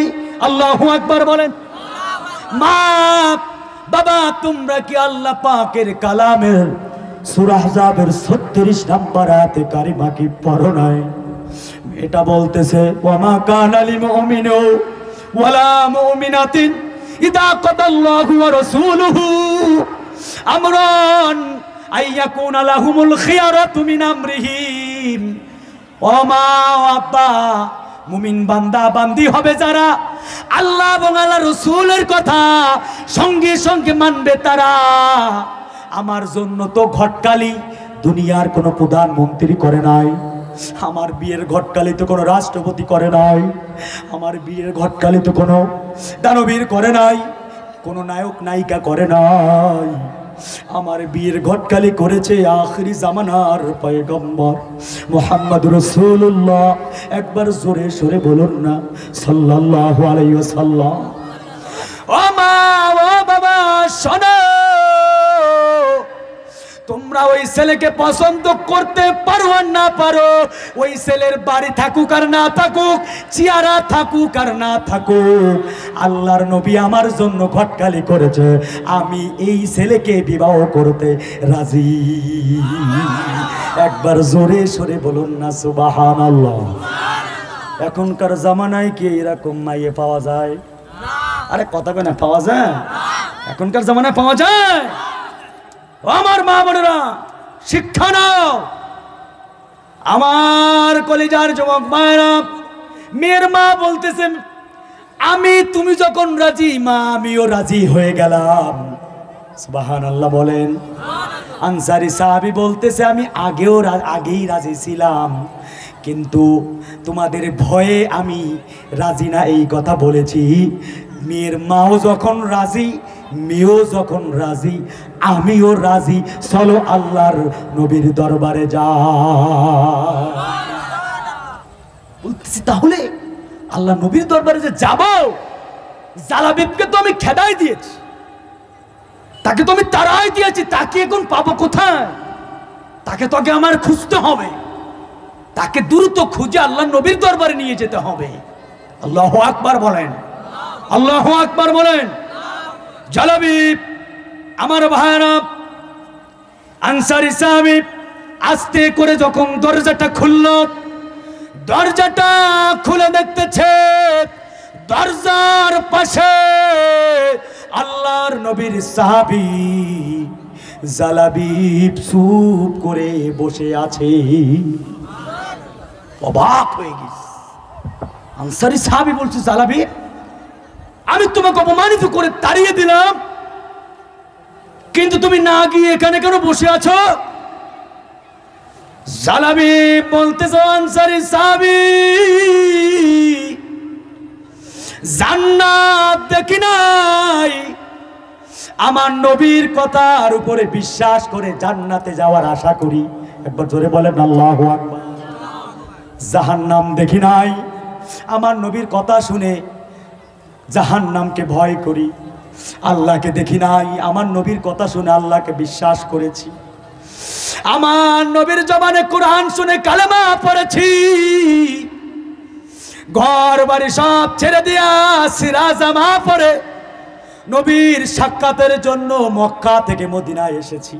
আল্লাহু আকবার বলেন। মা বাবা, তোমরা কি আল্লাহ পাকের কালামের সূরা আহজাবের 36 নম্বর আয়াতে কারিমাকে পড়ো নাই? এটা বলতেছে, ওয়ামা কানা লিল মুমিনি ওয়ালা মুমিনাতিন ইদা কাদাল্লাহু ওয়া রাসূলুহু আমরান আইয়াকুনা লাহুমুল খিয়ারাতু মিন আমরিহিম। ও মা, আব্বা, মুমিন বান্দা বান্দি হবে যারা আল্লাহ এবং আল্লাহর রাসূলের কথা সঙ্গে সঙ্গে মানবে তারা। আমার জন্য তো ঘটকালি দুনিয়ার কোনো প্রধানমন্ত্রী করে নাই, আমার বিয়ের ঘটকালি তো কোনো রাষ্ট্রপতি করে নাই, আমার বিয়ের ঘটকালি তো কোনো দানবীর করে নাই, কোনো নায়ক নায়িকা করে নাই। আমার বিয়ের ঘটকালি করেছে আখিরি জামানার পয়গম্বর মুহাম্মদুর রাসূলুল্লাহ। একবার জোরে সরে বলুন না সাল্লাল্লাহু আলাইহি ওয়াসাল্লাম। ও মা, ও বাবা, শোনো, তোমরা ওই ছেলেকে পছন্দ করতে পারো আর না পারো, ওই ছেলের বাড়ি থাকুক আর না থাকুক, চেহারা থাকুক আর না থাকুক, আল্লাহর নবী আমার জন্য ঘটকালি করেছে, আমি এই ছেলেকে বিবাহ করতে রাজি। একবার জোরে সরে বলুন না সুবহানাল্লাহ। এখনকার জামানায় কি এরকম মাইয়ে পাওয়া যায়? আরে কথা কয় না, পাওয়া যায়? এখনকার জামানায় পাওয়া যায়? আমার মা বোনেরা, শিক্ষা নাও। আমার কলিজার যুবক মায়েরা, মেয়ের মা বলতেছে, তুমি যখন রাজি মা, আমিও রাজি হয়ে গেলাম। সুবহানাল্লাহ বলেন। আনসারী সাহাবী বলতেছে, আমি আগেই রাজি ছিলাম, কিন্তু তোমাদের ভয়ে আমি রাজি না, এই কথা বলেছি। মেয়ের মাও যখন রাজি, মেয়েও যখন রাজি, আমিও রাজি, চলো আল্লাহর নবীর দরবারে যা। বলতেছি, তাহলে আল্লাহ নবীর দরবারে যে যাব, জালাবিবকে তো আমি খেদাই দিয়েছি, তাকে তো আমি তাড়াই দিয়েছি, তাকে এখন পাবো কোথায়? তাকে তো আগে আমার খুঁজতে হবে, তাকে দ্রুত খুঁজে আল্লাহ নবীর দরবারে নিয়ে যেতে হবে। আল্লাহু আকবার বলেন, আল্লাহু আকবার বলেন। জালাবিব, আমার ভাইরা, আনসারী সাহাবী আস্তে করে যখন দরজাটা খুলল, দরজাটা খুলে দেখতেছে দরজার পাশে আল্লাহর নবীর সাহাবী জালাবিব চুপ করে বসে আছে। অবাক হয়ে গেছে। আনসারী সাহাবী বলছে, জালাবিব, আমি তোমাকে অপমানিত করে তাড়িয়ে দিলাম, কিন্তু তুমি না গিয়ে এখানে কেন বসে আছো? জালাবিব বলতেছে, আনসারী সাহাবী, জান্নাত দেখি নাই, আমার নবীর কথার উপরে বিশ্বাস করে জান্নাতে যাওয়ার আশা করি। একবার জোরে বলেন আল্লাহু আকবার। জাহান্নাম দেখি নাই, আমার নবীর কথা শুনে জাহান্নামকে ভয় করি। আল্লাহকে দেখি নাই, আমার নবীর কথা শুনে আল্লাহকে বিশ্বাস করেছি। আমার নবীর জবানে কোরআন শুনে কালেমা পড়েছি। ঘর বাড়ি সব ছেড়ে দিয়া সিরাজামা পড়ে নবীর সাক্ষাতের জন্য মক্কা থেকে মদিনায় এসেছি।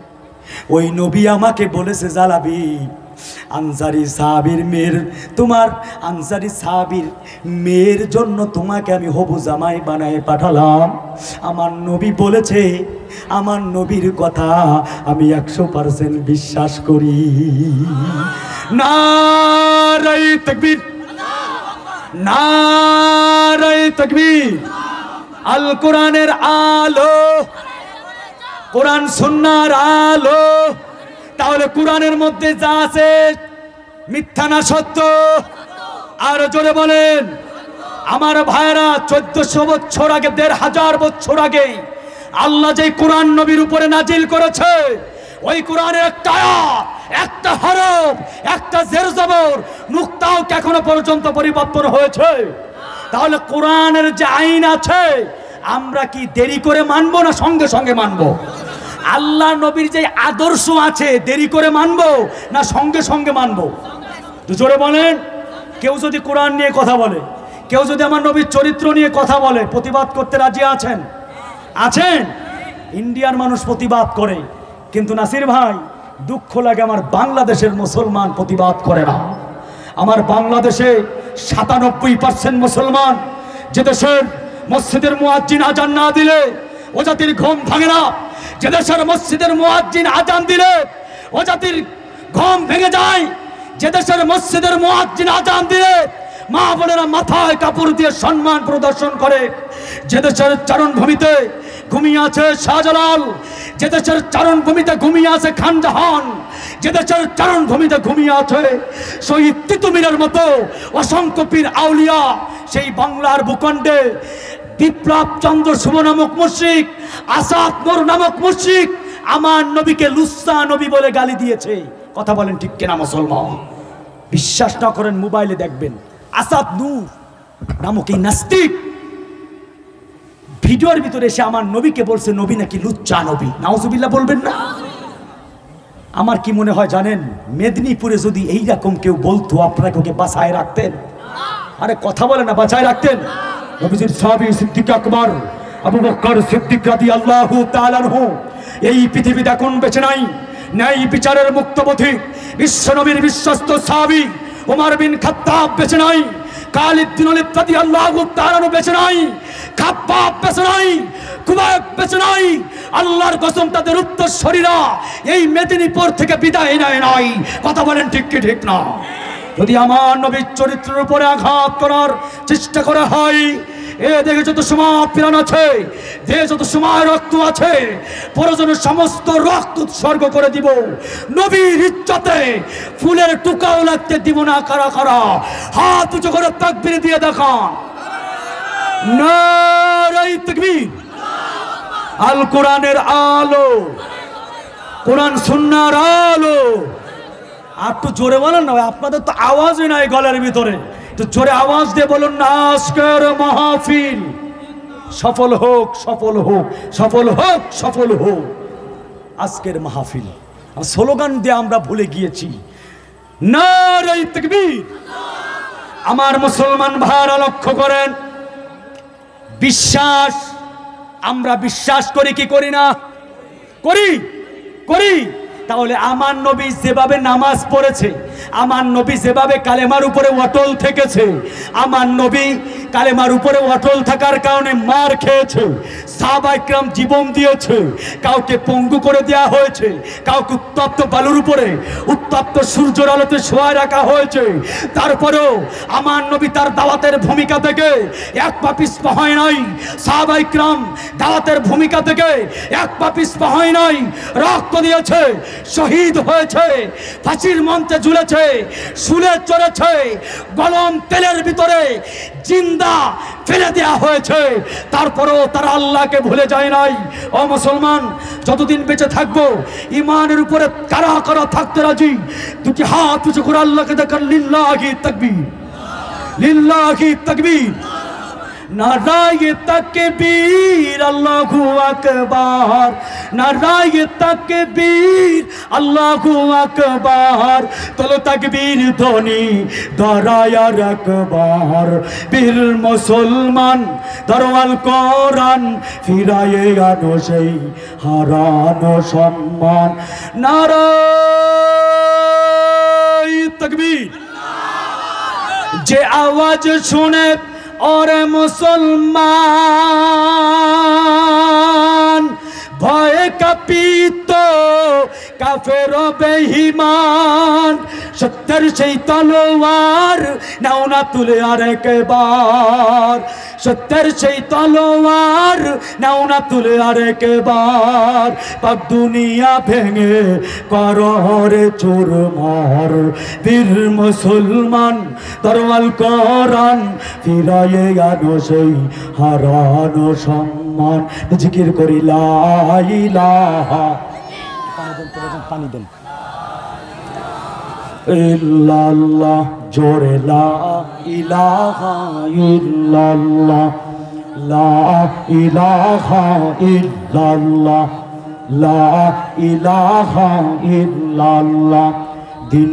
ওই নবী আমাকে বলেছে, জালাবিব, আনসারী সাহাবীর মেয়ের, তোমার আনসারী সাহাবীর মেয়ের জন্য তোমাকে আমি হবু জামাই বানায় পাঠালাম। আমার নবী বলেছে, আমার নবীর কথা আমি 100% বিশ্বাস করি। নারায়ে তাকবীর, নারায়ে তাকবীর। আল কোরআনের আলো, কোরআন সুন্নাহর আলো। তাহলে কোরআনের মধ্যে যা আছে মিথ্যা না সত্য? আর জোরে বলেন। আমার ভাইরা 1400 বছর আগে, 1500 বছর আগে আল্লাহ যে কোরআন নবীর উপরে নাজিল করেছে, ওই কোরআনের একটা আয়াত, একটা হরফ, একটা জের জবর, নুক্তাও কি এখনো পর্যন্ত পরিবর্তন হয়েছে? তাহলে কোরআনের যে আইন আছে আমরা কি দেরি করে মানবো না সঙ্গে সঙ্গে মানবো? আল্লাহ নবীর যে আদর্শ আছে দেরি করে মানবো না সঙ্গে সঙ্গে মানবো? জোরে বলেন। কেউ যদি কোরআন নিয়ে কথা বলে, কেউ যদি আমার নবীর চরিত্র নিয়ে কথা বলে, প্রতিবাদ করতে রাজি আছেন? আছেন? ইন্ডিয়ার মানুষ প্রতিবাদ করে, কিন্তু নাসির ভাই দুঃখ লাগে আমার বাংলাদেশের মুসলমান প্রতিবাদ করে না। আমার বাংলাদেশে 97% মুসলমান, যে দেশের মসজিদের মুয়াজ্জিন আজান না দিলে ও জাতির ঘুম ভাঙে না, যে দেশের মসজিদের মুয়াজ্জিন আজান দিলে ও জাতির ঘুম ভেঙে যায়, যে দেশের মসজিদের মুয়াজ্জিন আজান দিলে মা বোনেরা মাথায় কাপড় দিয়ে সম্মান প্রদর্শন করে, যে দেশের চারণভূমিতে ঘুমিয়ে আছে শাহজালাল, যে দেশের চারণভূমিতে ঘুমিয়ে আছে খানজাহান, যে দেশের চারণভূমিতে ঘুমিয়ে আছে শহীদ তিতুমিরের মতো অসংখ্য পীর আউলিয়া, সেই বাংলার ভূখণ্ডে বিপ্লব চন্দ্র শুভ নামক মুশরিক, আসাদ নূর নামক মুশরিক আমার নবীকে লুচ্চা নবী বলে গালি দিয়েছে। কথা বলেন ঠিক কিনা মুসলমান? বিশ্বাস না করেন মোবাইলে দেখবেন, আসাদ নূর নামক এই নাস্তিক ভিডিওর ভিতরে এসে আমার নবীকে বলছে নবী নাকি লুচ্চা নবী। নাউজুবিল্লাহ বলবেন না? আমার কি মনে হয় জানেন, মেদিনীপুরে যদি এইরকম কেউ বলতো আপনাকে ওকে বাঁচায় রাখতেন? আরে কথা বলে না, বাঁচায় রাখতেন? নবীজির সাহাবী সিদ্দিক আকবর আবু বকর সিদ্দিক রাদিয়াল্লাহু তাআলা আনহু এই পৃথিবীতে এখন বেঁচে নাই। ন্যায় বিচারের মুক্তপথী বিশ্ব নবীর বিশ্বস্ত সাহাবী ওমর বিন খাত্তাব বেঁচে নাই, খালিদ বিন ওয়ালিদ রাদিয়াল্লাহু তাআলা আনহু বেঁচে নাই, খাব্বাব বেঁচে নাই, কুবাইব বেঁচে নাই। আল্লাহর কসম তাদের উত্তরসূরিরা এই মেদিনীপুর থেকে বিদায় নেয় নাই। কথা বলেন ঠিক কি ঠিক না? যদি আমার নবীর চরিত্রের উপরে আঘাত করার চেষ্টা করা হয়, এ দেখে যত সময় প্রাণ আছে, দেহে যত সময় রক্ত আছে, প্রয়োজনে সমস্ত রক্ত উৎসর্গ করে দিব। নবীর ইজ্জতে ফুলের টুকাও লাগতে দিব না। কারা কারা হাত উঁচু করে তাকবীর দিয়ে দেখান। নারায়ে তাকবীর। আল কোরআনের আলো, কোরআন সুন্নাহর আলো। আর তো জোরে বলেন না, আপনাদের তো আওয়াজই নাই গলার ভিতরে, তো জোরে আওয়াজ দিয়ে বলুন না, আজকের মাহফিল সফল হোক, সফল হোক, সফল হোক, সফল হোক। আজকের মাহফিল স্লোগান দিয়ে আমরা ভুলে গিয়েছি। নারায়ে তাকবীর। আমার মুসলমান ভাইরা লক্ষ্য করেন, বিশ্বাস আমরা বিশ্বাস করি কি করি না? করি, করি। তাহলে আমার নবী যেভাবে নামাজ পড়েছে, আমার নবী যেভাবে কালেমার উপরে অটল থেকেছে, আমার নবী কালেমার উপরে অটল থাকার কারণে মার খেয়েছে, সাহাবায়ে কেরাম জীবন দিয়েছে, কাউকে পঙ্গু করে দেওয়া হয়েছে, কাউকে উত্তপ্ত বালুর উপরে উত্তপ্ত সূর্যের আলোতে শোয়ায় রাখা হয়েছে। তারপরেও আমার নবী তার দাওয়াতের ভূমিকা থেকে এক পা পিছপা হয় নাই। সাহাবায়ে কেরাম দাওয়াতের ভূমিকা থেকে এক পা পিছপা হয় নাই, রক্ত দিয়েছে, শহীদ হয়েছে, ফাঁসির মঞ্চে ঝুলেছে, শুলে চড়েছে, গরম তেলের ভিতরে জিন্দা ফেলে দেওয়া হয়েছে। তারপরেও তারা আল্লাহকে ভুলে যায় নাই। ও মুসলমান, যতদিন বেঁচে থাকবো ইমানের উপরে কারা কারা থাকতে রাজি? দুটি হাত উঁচু করে আল্লাহকে দেখান, লিল্লাহি তাকবীর, লিল্লাহি তাকবীর। নারায়ে তাকবীর, আল্লাহু আকবার, নারায়ে তাকবীর, আল্লাহু আকবার। তোলো তাকবীর ধ্বনি ধরায়া রাখবার, বীর মুসলমান দরওয়াল কোরআন ফিরায়ে আনো সেই হারানো সম্মান। নারায়ে তাকবীর। যে আওয়াজ শুনে ওরে মুসলমান ভয়ে কাঁপিত কাফের বেঈমান সত্যের সেই তলোয়ার নাও না তুলে আরেকবার সত্যের সেই তলোয়ার নাও না তুলে আরেকবার পাক দুনিয়া ভেঙে কররে চুরমার বীর মুসলমান তরওয়াল কোরআন ফিরায়ে আনো সেই হারানো সম্মান জিকির করি লা ইলাহা পানি দেন ইল্লাল্লাহ জোরে লা ইলাহা ইল্লাল্লাহ লা ইলাহা ইল্লাল্লাহ লা ইলাহা ইল্লাল্লাহ দিন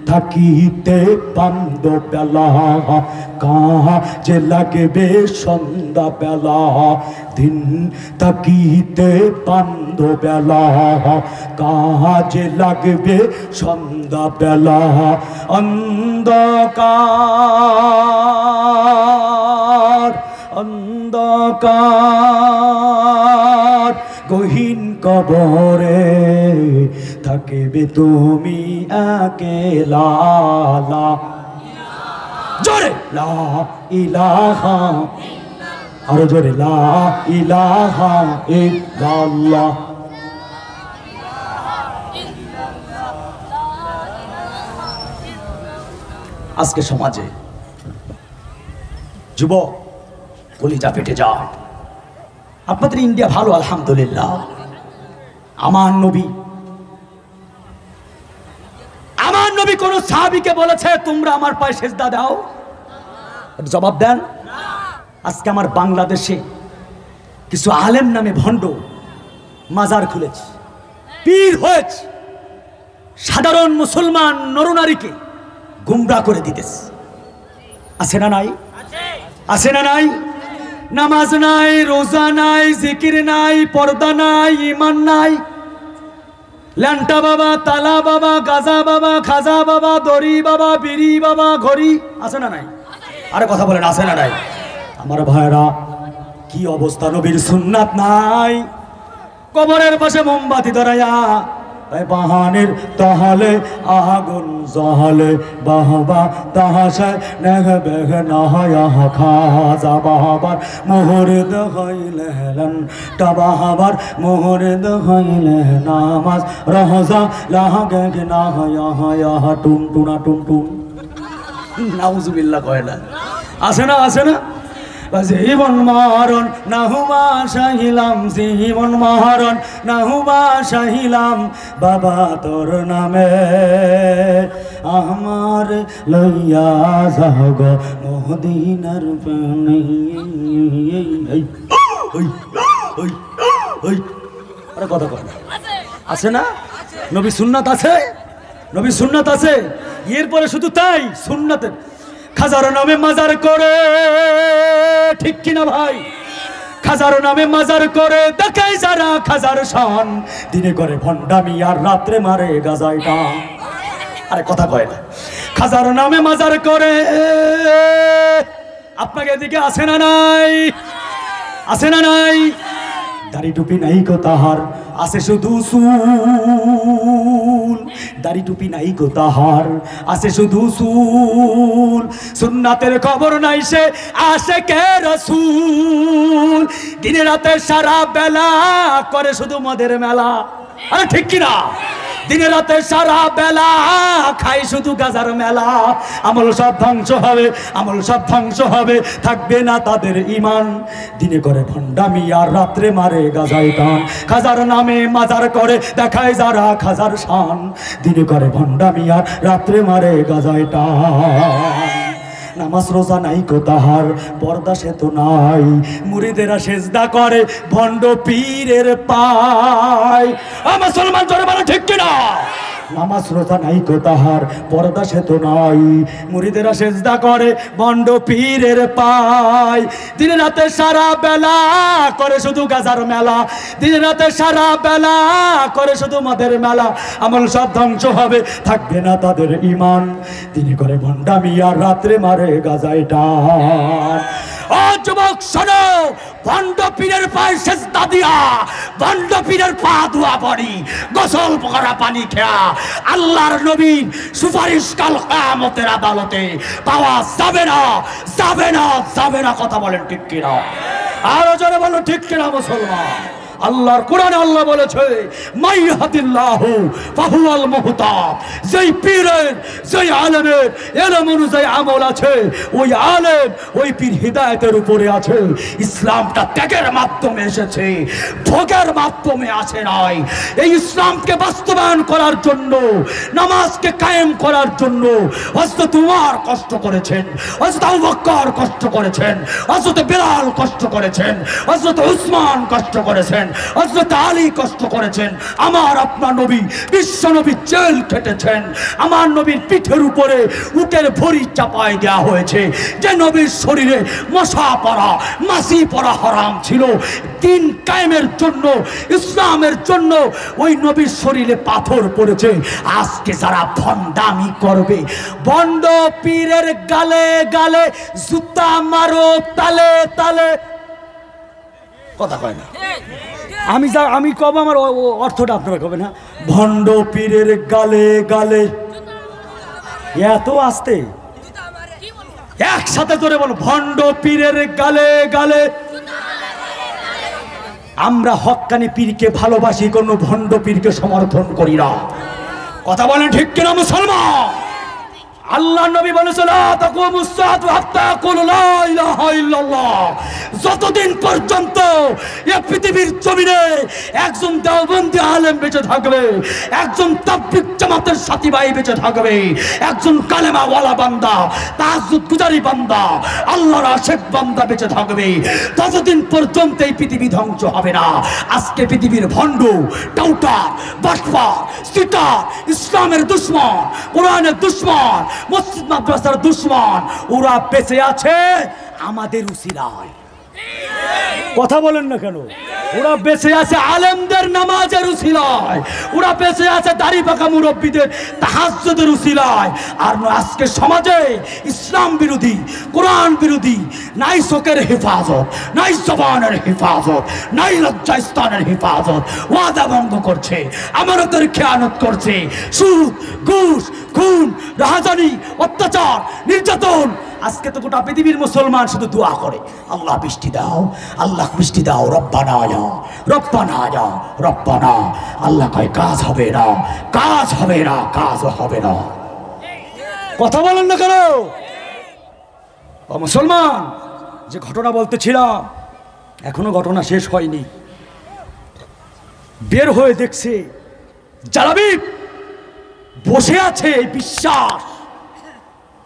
থাকিতে বান্দ বেলা কাজে লাগবে সন্ধ্যা বেলা দিন থাকিতে বান্দ বেলা কাজে লাগবে সন্ধ্যা বেলা অন্ধকার অন্ধকার গহীন কবরে থাকিবে তুমি একেলা জোরে লা ইলাহা আরো জোরে লা ইলাহা ইল্লাল্লাহ আজকে সমাজে যুবক কলিজা ফেটে যায় আপনাদের ইন্ডিয়া ভালো আলহামদুলিল্লাহ আমার নবী কোন সাহাবীকে বলেছে তোমরা আমার পায়ে সেজদা দাও জবাব দেন আজকে আমার বাংলাদেশে কিছু আলেম নামে ভণ্ড মাজার খুলেছে পীর হয়েছে সাধারণ মুসলমান নরনারীকে গুমরাহ করে দিতেছে আছে না নাই আছে না নাই নামাজ নাই রোজা নাই জিকির নাই পর্দা নাই ঈমান নাই ল্যাংটা বাবা তালা বাবা গাজা বাবা খাজা বাবা দড়ি বাবা বিড়ি বাবা ঘড়ি আছে না নাই আরে কথা বলেন আছে না নাই আমার ভাইরা কি অবস্থা নবীর সুন্নাত নাই কবরের পাশে মোমবাতি ধরাইয়া বাহানের তাহলে আগুন জহলে বাহবা তাহাশায় নেহ বেহ নাহায়া খাজা বাহাবার মোহরে দখাইলে হেলেন টাবাহাবার মোহরে দখাইলে নামাজ রহজা লাহাগে নাহায়া হায়া টুন টুনা টুন টুন নাউজুবিল্লাহ কয় না আছে না আছে না জীবন মরণ নাহুমা সাহিলাম জীবন মরণ নাহুমা সাহিলাম বাবা তোর নামে আমার লইয়া যাগ মদিনার পানে আরে কথা কয় না আছে না নবী সুন্নাত আছে নবী সুন্নাত আছে এরপরে শুধু তাই সুন্নাতের খাজার নামে মাজার করে ঠিক কিনা ভাই খাজার নামে মাজার করে দেখাই যারা খাজার শান দিনে করে ভণ্ডামি আর রাত্রে মারে গাজায় টান আরে কথা কয় না খাজার নামে মাজার করে আপনাকে এদিকে আসে না নাই আসে না নাই দাড়ি টুপি নাই গো তাহার আছে শুধু চুল দাড়ি টুপি নাই গো তাহার আছে শুধু চুল সুন্নাতের খবর নাই সে আশিকে রাসূল দিনে রাতে সারা বেলা করে শুধু মদের মেলা আরে ঠিক কি না দিনে রাতে সারা বেলা খাই শুধু গাজার মেলা আমল সব ধ্বংস হবে আমল সব ধ্বংস হবে থাকবে না তাদের ঈমান দিনে করে ভণ্ডামি আর রাত্রে মারে গাজায় টান খাজার নামে মাজার করে দেখায় যারা খাজার শান দিনে করে ভণ্ডামি আর রাত্রে মারে গাজায় টান নামাজ রোজা নাই কো তাহার পর্দা সে তো নাই মুরিদেরা সেজদা করে ভণ্ড পীরের পায় মুসলমান জোরে বলো ঠিক কিনা নামাজ রোজা নাই কো তাহার পর্দা সে তো নাই মুরিদেরা সেজদা করে ভণ্ড পীরের পায় দিনে রাতে সারা বেলা করে শুধু গাজার মেলা দিনে রাতে সারা বেলা করে শুধু মদের মেলা আমল সব ধ্বংস হবে থাকবে না তাদের ঈমান দিনে করে ভণ্ডামি আর রাত্রে মারে গাজায় টান ও যুবক শোনো, ভণ্ড পীরের পায়ে সেজদা দিয়া, ভণ্ড পীরের পা ধোয়া পড়ি, গোসল করা পানি খেয়া আল্লাহর নবীর সুপারিশ কাল কিয়ামতের আদালতে পাওয়া যাবে না, যাবে না, যাবে না। কথা বলেন ঠিক কিনা? আরো জোরে বলো ঠিক কিনা মুসলমান? আল্লাহর কোরআনে আল্লাহ বলেছে, মাইয়াহদিল্লাহু ফাহুয়াল মুহতাদ। যেই পীরের, যেই আলেমের ইলম অনুযায়ী আমল আছে, ওই আলেম, ওই পীর হিদায়াতের উপরে আছে। ইসলামটা ত্যাগের মাধ্যমে এসেছে, ভোগের মাধ্যমে আসে নাই। এই ইসলামকে বাস্তবায়ন করার জন্য, নামাজকে কায়েম করার জন্য হযরত উমর কষ্ট করেছেন, হযরত আবু বকর কষ্ট করেছেন, হযরত বিলাল কষ্ট করেছেন, হযরত উসমান কষ্ট করেছেন, হযরত আলী কষ্ট করেছেন। আমার আপনার নবী, বিশ্ব নবী জেল খেটেছেন। আমার নবীর পিঠের উপরে উটের ভরি চাপায় দেওয়া হয়েছে। যে নবীর শরীরে মশা পড়া, মাছি পড়া হারাম ছিল, দিন কায়েমের জন্য, ইসলামের জন্য ওই নবীর শরীরে পাথর পড়েছে। আজকে যারা ভণ্ডামি করবে, ভণ্ড পীরের গালে গালে জুতা মারো, তালে তালে। কথা কয় না? আমি কব, আমার অর্থটা আপনারা কবে না। ভণ্ড পীরের গালে গালে, এত আসতে একসাথে ধরে বলো, ভণ্ড পীরের গালে গালে। আমরা হক্কানি পীরকে ভালোবাসি, কোনো ভণ্ড পীরকে সমর্থন করি না। কথা বলেন ঠিক কিনা মুসলমান? আল্লাহ নবী বলেছিল, যতদিন পর্যন্ত এই পৃথিবীর জমিনে একজন দেওবন্দি আলেম বেঁচে থাকবে, একজন তাবলীগ জামাতের সাথী ভাই বেঁচে থাকবে, একজন কালেমা ওয়ালা বান্দা, তাহাজ্জুদ গুজারি বান্দা, আল্লাহর আশিক বান্দা বেঁচে থাকবে, ততদিন পর্যন্ত এই পৃথিবী ধ্বংস হবে না। আজকে পৃথিবীর ভণ্ড, টাউটার, বাটপার, সিটার, ইসলামের দুশমন, কোরআনের দুশমন, মসজিদ মাদ্রাসার দুশমন, ওরা বেঁচে আছে আমাদের উসিলায়। কথা বলেন না কেন? ওরা বেঁচে আছে আলেমদের নামাজের উসিলায়, ওরা বেঁচে আছে দাড়ি পাকা মুরব্বীদের তাহাজ্জুদের উসিলায়। আর আজকে সমাজে ইসলাম বিরোধী, কোরআন বিরোধী, নাই শোকের হেফাজত, নাই জবানের হেফাজত, নাই লজ্জাস্থানের হেফাজত, ওয়াদা ভঙ্গ করছে, আমানতের খেয়ানত করছে, সুদ, ঘুষ, খুন, রাহাজানি, অত্যাচার, নির্যাতন। আজকে তো গোটা পৃথিবীর মুসলমান শুধু দোয়া করে, আল্লাহ বৃষ্টি দাও, আল্লাহ বৃষ্টি দাও, রব্বানা আয়া, রব্বানা আয়া, রব্বানা। আল্লাহ কয় কাজ হবে না, কাজ হবে না, কাজ হবে না। কথা বলেন না কেন? ও মুসলমান, যে ঘটনা বলতেছিলাম, এখনো ঘটনা শেষ হয়নি। বের হয়ে দেখছে জালাবি বসে আছে, বিশ্বাস।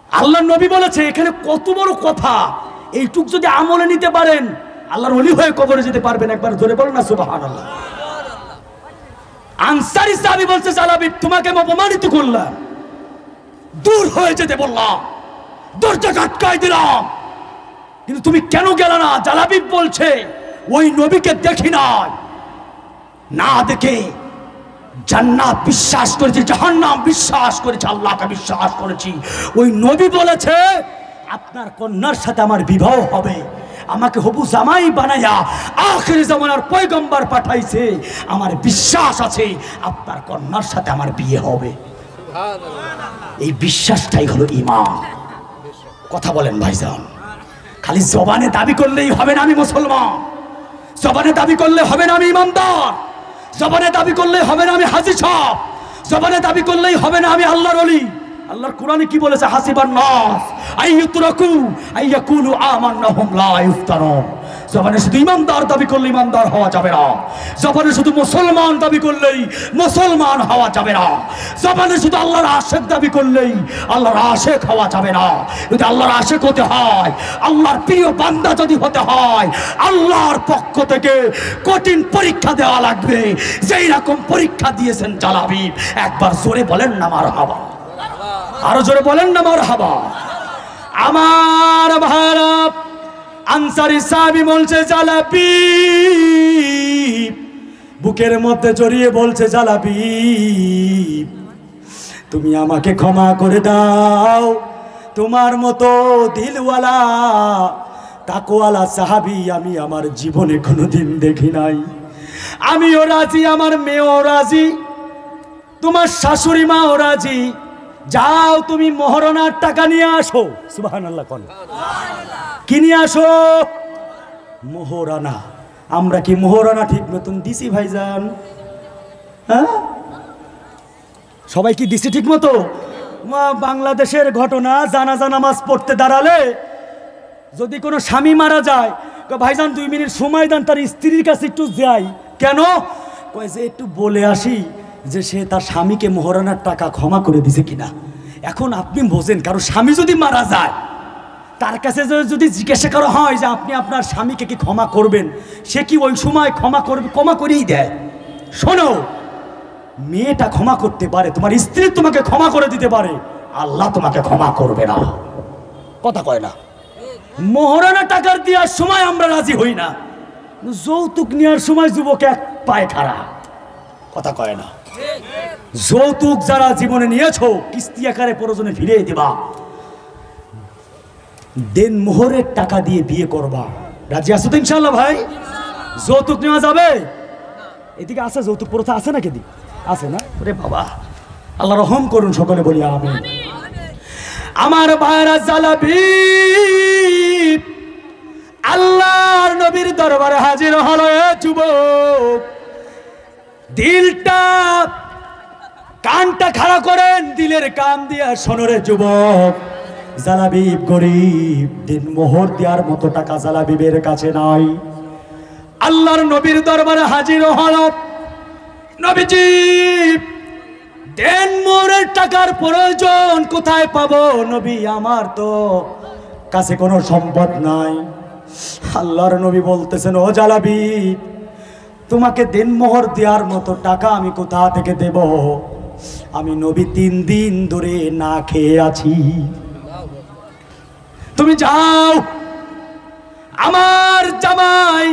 আল্লাহ নবী বলেছে, এখানে কত বড় কথা, এইটুক যদি আমলে নিতে পারেন, আল্লাহর ওলি হয়ে কবরে যেতে পারবেন। একবার জোরে বলেন না সুবহানাল্লাহ। আনসারী সাহাবী বলছে, জালাবি তোমাকে আমি অপমানিত করলাম, দূর হয়ে যেতে বললাম, দরজা আটকাই দিলাম, কিন্তু তুমি কেন গেলে না? জালাবি বলছে, ওই নবীকে দেখি নাই, না দেখে জান্নাত বিশ্বাস করেছি, জাহান্নাম বিশ্বাস করেছি, আল্লাহকে বিশ্বাস করেছি। ওই নবী বলেছে, আপনার কন্যার সাথে আমার বিবাহ হবে, আমাকে হবু জামাই বানাইয়া আখিরি জামানার পয়গম্বর পাঠাইছে, আমার বিশ্বাস আছে আপনার কন্যার সাথে আমার বিয়ে হবে। এই বিশ্বাসটাই হলো ঈমান। কথা বলেন ভাইজান? খালি জবানে দাবি করলেই হবে না আমি মুসলমান, জবানে দাবি করলে হবে না আমি ইমানদার, জবানে দাবি করলে হবে না আমি হাজী সাহেব, জবানে দাবি করলেই হবে না আমি আল্লাহর ওলি। আল্লাহর কোরআনে কি বলেছে? হাসিবান নাস আইয়ুতরাকু আইয়াকুলু আমান্না হুম লা ইফতানুন। জবানে শুধু ইমানদার দাবি করলে ইমানদার হওয়া যাবে না, জবানে শুধু মুসলমান দাবি করলেই মুসলমান হওয়া যাবে না, জবানে শুধু আল্লাহর আশিক দাবি করলেই আল্লাহর আশিক হওয়া যাবে না। যদি আল্লাহর আশিক হতে হয়, আল্লাহর প্রিয় বান্দা যদি হতে হয়, আল্লাহর পক্ষ থেকে কঠিন পরীক্ষা দেওয়া লাগবে, যেই রকম পরীক্ষা দিয়েছেন জালাবি। একবার জোরে বলেন না মারহাবা, আরো জোরে বলেন না মারহাবা। আমার ভাইরা, আনসারী সাহাবী বলছে, জালাবি বুকের মধ্যে জড়িয়ে বলছে, জালাবি তুমি আমাকে ক্ষমা করে দাও, তোমার মতো দিলওয়ালা তাকওয়ালা সাহাবী আমি আমার জীবনে কোনোদিন দেখি নাই। আমিও রাজি, আমার মেয়েও রাজি, তোমার শাশুড়ি মাও রাজি। যাও তুমি মহরণার টাকা নিয়ে আসো। সুবহানাল্লাহ কোন কি নিয়ে আসো? মোহরানা। আমরা কি মোহরানা ঠিক মতন দিছি ভাইজান? হ্যাঁ, সবাই কি দিছি ঠিক মতো? বাংলাদেশের ঘটনা, জানাজা নামাজ পড়তে দাঁড়ালে যদি কোনো স্বামী মারা যায়, ভাইজান 2 মিনিট সময় দেন, তার স্ত্রীর কাছে একটু যাই। কেন? কয় যে একটু বলে আসি যে সে তার স্বামীকে মোহরানার টাকা ক্ষমা করে দিছে কিনা। এখন আপনি বোঝেন, কারো স্বামী যদি মারা যায়, তার কাছে যদি জিজ্ঞাসা করা হয় যে আপনি আপনার স্বামীকে কি ক্ষমা করবেন, সে কি ওই সময় ক্ষমা করবে? ক্ষমা করেই দেয়। শোনো, মেয়েটা ক্ষমা করতে পারে, তোমার স্ত্রী তোমাকে ক্ষমা করে দিতে পারে, আল্লাহ তোমাকে ক্ষমা করবে না। কথা কয় না? মোহরানা টাকার দেওয়ার সময় আমরা রাজি হই না, যৌতুক নেওয়ার সময় যুবক এক পায়ে খাড়া। কথা কয় না? যৌতুক যারা জীবনে নিয়েছো, কিস্তি আকারে প্রয়োজনে ফিরিয়ে দিবা, দেন মোহরের টাকা দিয়ে বিয়ে করবা। রাজি আছো তো ইনশাআল্লাহ ভাই? যৌতুক নেওয়া যাবে? এদিকে আছে যৌতুক প্রথা আছে নাকি? আছে না? ওরে বাবা, আল্লাহ রহম করুন, সকলে বলি আমিন। আমার ভাইরা জালাবি আল্লাহর নবীর দরবারে হাজির হলো। যুবক, দিলটা কানটা খাড়া করেন, দিলের কান দিয়া শোনরে যুবক। জালাবিব গরিব, দিন মোহর দেওয়ার মতো টাকা জালাবিবের কাছে নাই। আল্লাহর নবীর দরবারে হাজির হলো। নবীজি, দেন মোহরের টাকার প্রয়োজন, কোথায় পাবো? নবী, আমার তো কাছে কোনো সম্পদ নাই। আল্লাহর নবী বলতেছেন, ও জালাবিব, তোমাকে দেন মোহর দেওয়ার মতো টাকা আমি কোথা থেকে দেব? আমি নবী 3 দিন ধরে না খেয়ে আছি। তুমি যাও, আমার জামাই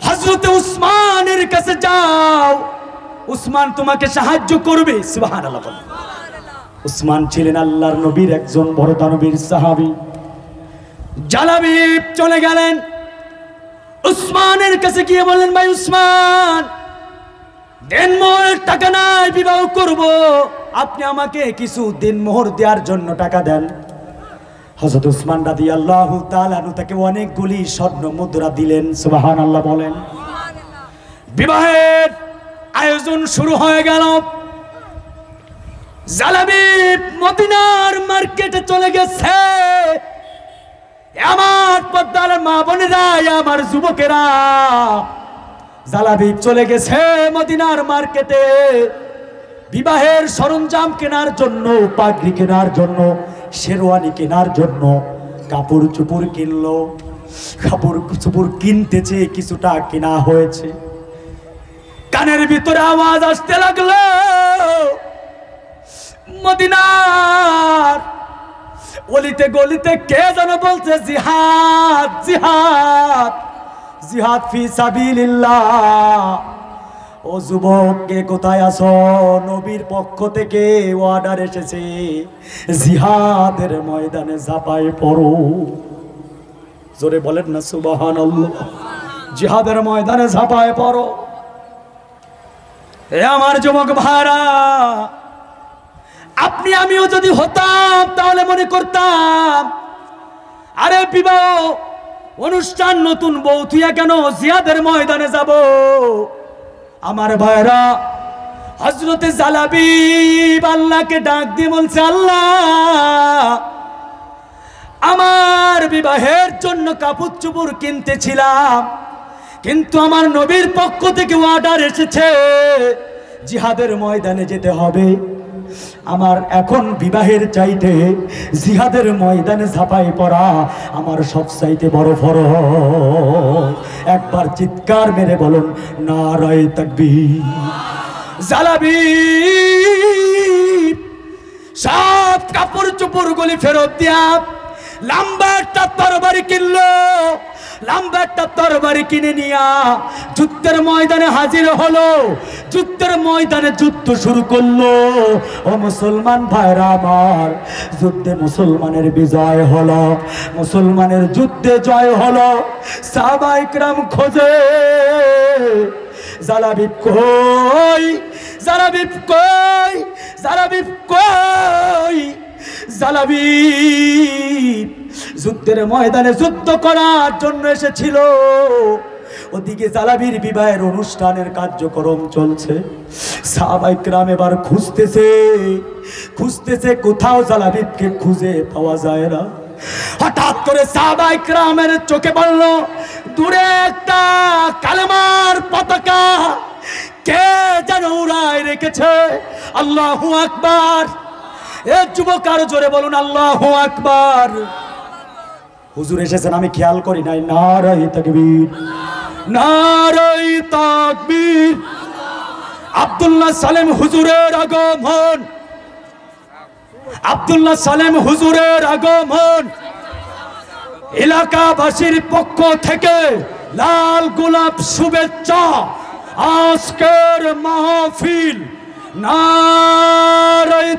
হযরত উসমানের কাছে যাও, উসমান তোমাকে সাহায্য করবে। সুবহানাল্লাহ। উসমান ছিলেন আল্লাহর নবীর একজন বড় দানবীর সাহাবী। জালাবিব চলে গেলেন, উসমানের কাছে গিয়ে বললেন, ভাই উসমান, দেনমোহরের টাকা নাই, বিবাহ করব, আপনি আমাকে কিছু দেনমোহর দেওয়ার জন্য টাকা দেন। হযরত উসমান রাদিয়াল্লাহু তাআলা আনহু তাকে অনেকগুলি স্বর্ণ মুদ্রা দিলেন। সুবহানাল্লাহ বলেন। বিবাহের আয়োজন শুরু হয়ে গেল। জালাবিব মদিনার মার্কেটে চলে গেছে। আমার পদ্মার মা বোনেরা, আমার যুবকেরা, জালাবিব চলে গেছে মদিনার মার্কেটে বিবাহের সরঞ্জাম কেনার জন্য, পাগড়ি কেনার জন্য, শেরওয়ানি কেনার জন্য, কাপড় চোপড় কিনলো। কাপড় চোপড় কিনতেছে, কিছুটা কেনা হয়েছে। কানের ভিতরে আওয়াজ আসতে লাগলো, মদিনার অলিতে গলিতে কে যেন বলছে, জিহাদ জিহাদ জিহাদ ফি সাবিলিল্লাহ। ও যুবক, কে কোথায় আছো? নবীর পক্ষ থেকে অর্ডার এসেছে, জিহাদের ময়দানে ঝাঁপায় পড়ো। জোরে বলেন না সুবহানাল্লাহ। জিহাদের ময়দানে ঝাঁপায় পড়ো। এ আমার যুবক ভাইরা, আপনি আমিও যদি হতাম তাহলে মনে করতাম, আরে বিবাহ অনুষ্ঠান, নতুন বউ থুইয়া কেন জিহাদের ময়দানে যাব? আমার ভাইরা, হযরতে জালাবিব আল্লাহকে ডাক দিয়ে বলছে, আল্লাহ, আমার বিবাহের জন্য কাপড় চোপড় কিনতেছিলাম, কিন্তু আমার নবীর পক্ষ থেকে অর্ডার এসেছে জিহাদের ময়দানে যেতে হবে। আমার এখন বিবাহের চাইতে জিহাদের ময়দানে ঝাঁপাই পড়া আমার সবচাইতে বড় ফরজ। একবার চিৎকার মেরে বলুন, নারায়ে তাকবীর। জালাবিব সব কাপড় চোপড় গুলি ফেরত দিয়া লম্বা একটা তরবারি কিনলো। লম্বা একটা তরবারি কিনে নিয়া যুদ্ধের ময়দানে হাজির হলো। যুদ্ধের ময়দানে যুদ্ধ শুরু করলো। ও মুসলমান ভাইরা আমার, যুদ্ধে মুসলমানের বিজয় হলো, মুসলমানের যুদ্ধে জয় হলো। সাহাবায়ে কেরাম খোঁজে জালাবিব কই, জালাবিব কই, জালাবিব কই, জালাবিব যুদ্ধের ময়দানে যুদ্ধ করার জন্য এসেছিল। ওদিকে জালাবির বিবাহের অনুষ্ঠানের কার্যক্রম চলছে। সাহাবায়ে কেরাম এবার খুঁজতেছে, কোথাও জালাবিবকে খুঁজে পাওয়া যায় না। হঠাৎ করে সাহাবায়ে কেরামের চোখে পড়ল দূরে একটা কালেমার পতাকা কে যেন উড়ায় রেখেছে। আল্লাহু আকবার। এ যুবক আরো জোরে বলুন আল্লাহু আকবার। হুজুর এসেছেন আমি খেয়াল করি নাই। নারায়ে তাকবীর, নারায়ে তাকবীর। আব্দুল্লাহ সালেম হুজুরের আগমন, আব্দুল্লাহ সালেম হুজুরের আগমন। এলাকাবাসীর পক্ষ থেকে লাল গোলাপ শুভেচ্ছা। আজকের মাহফিল নারায়ে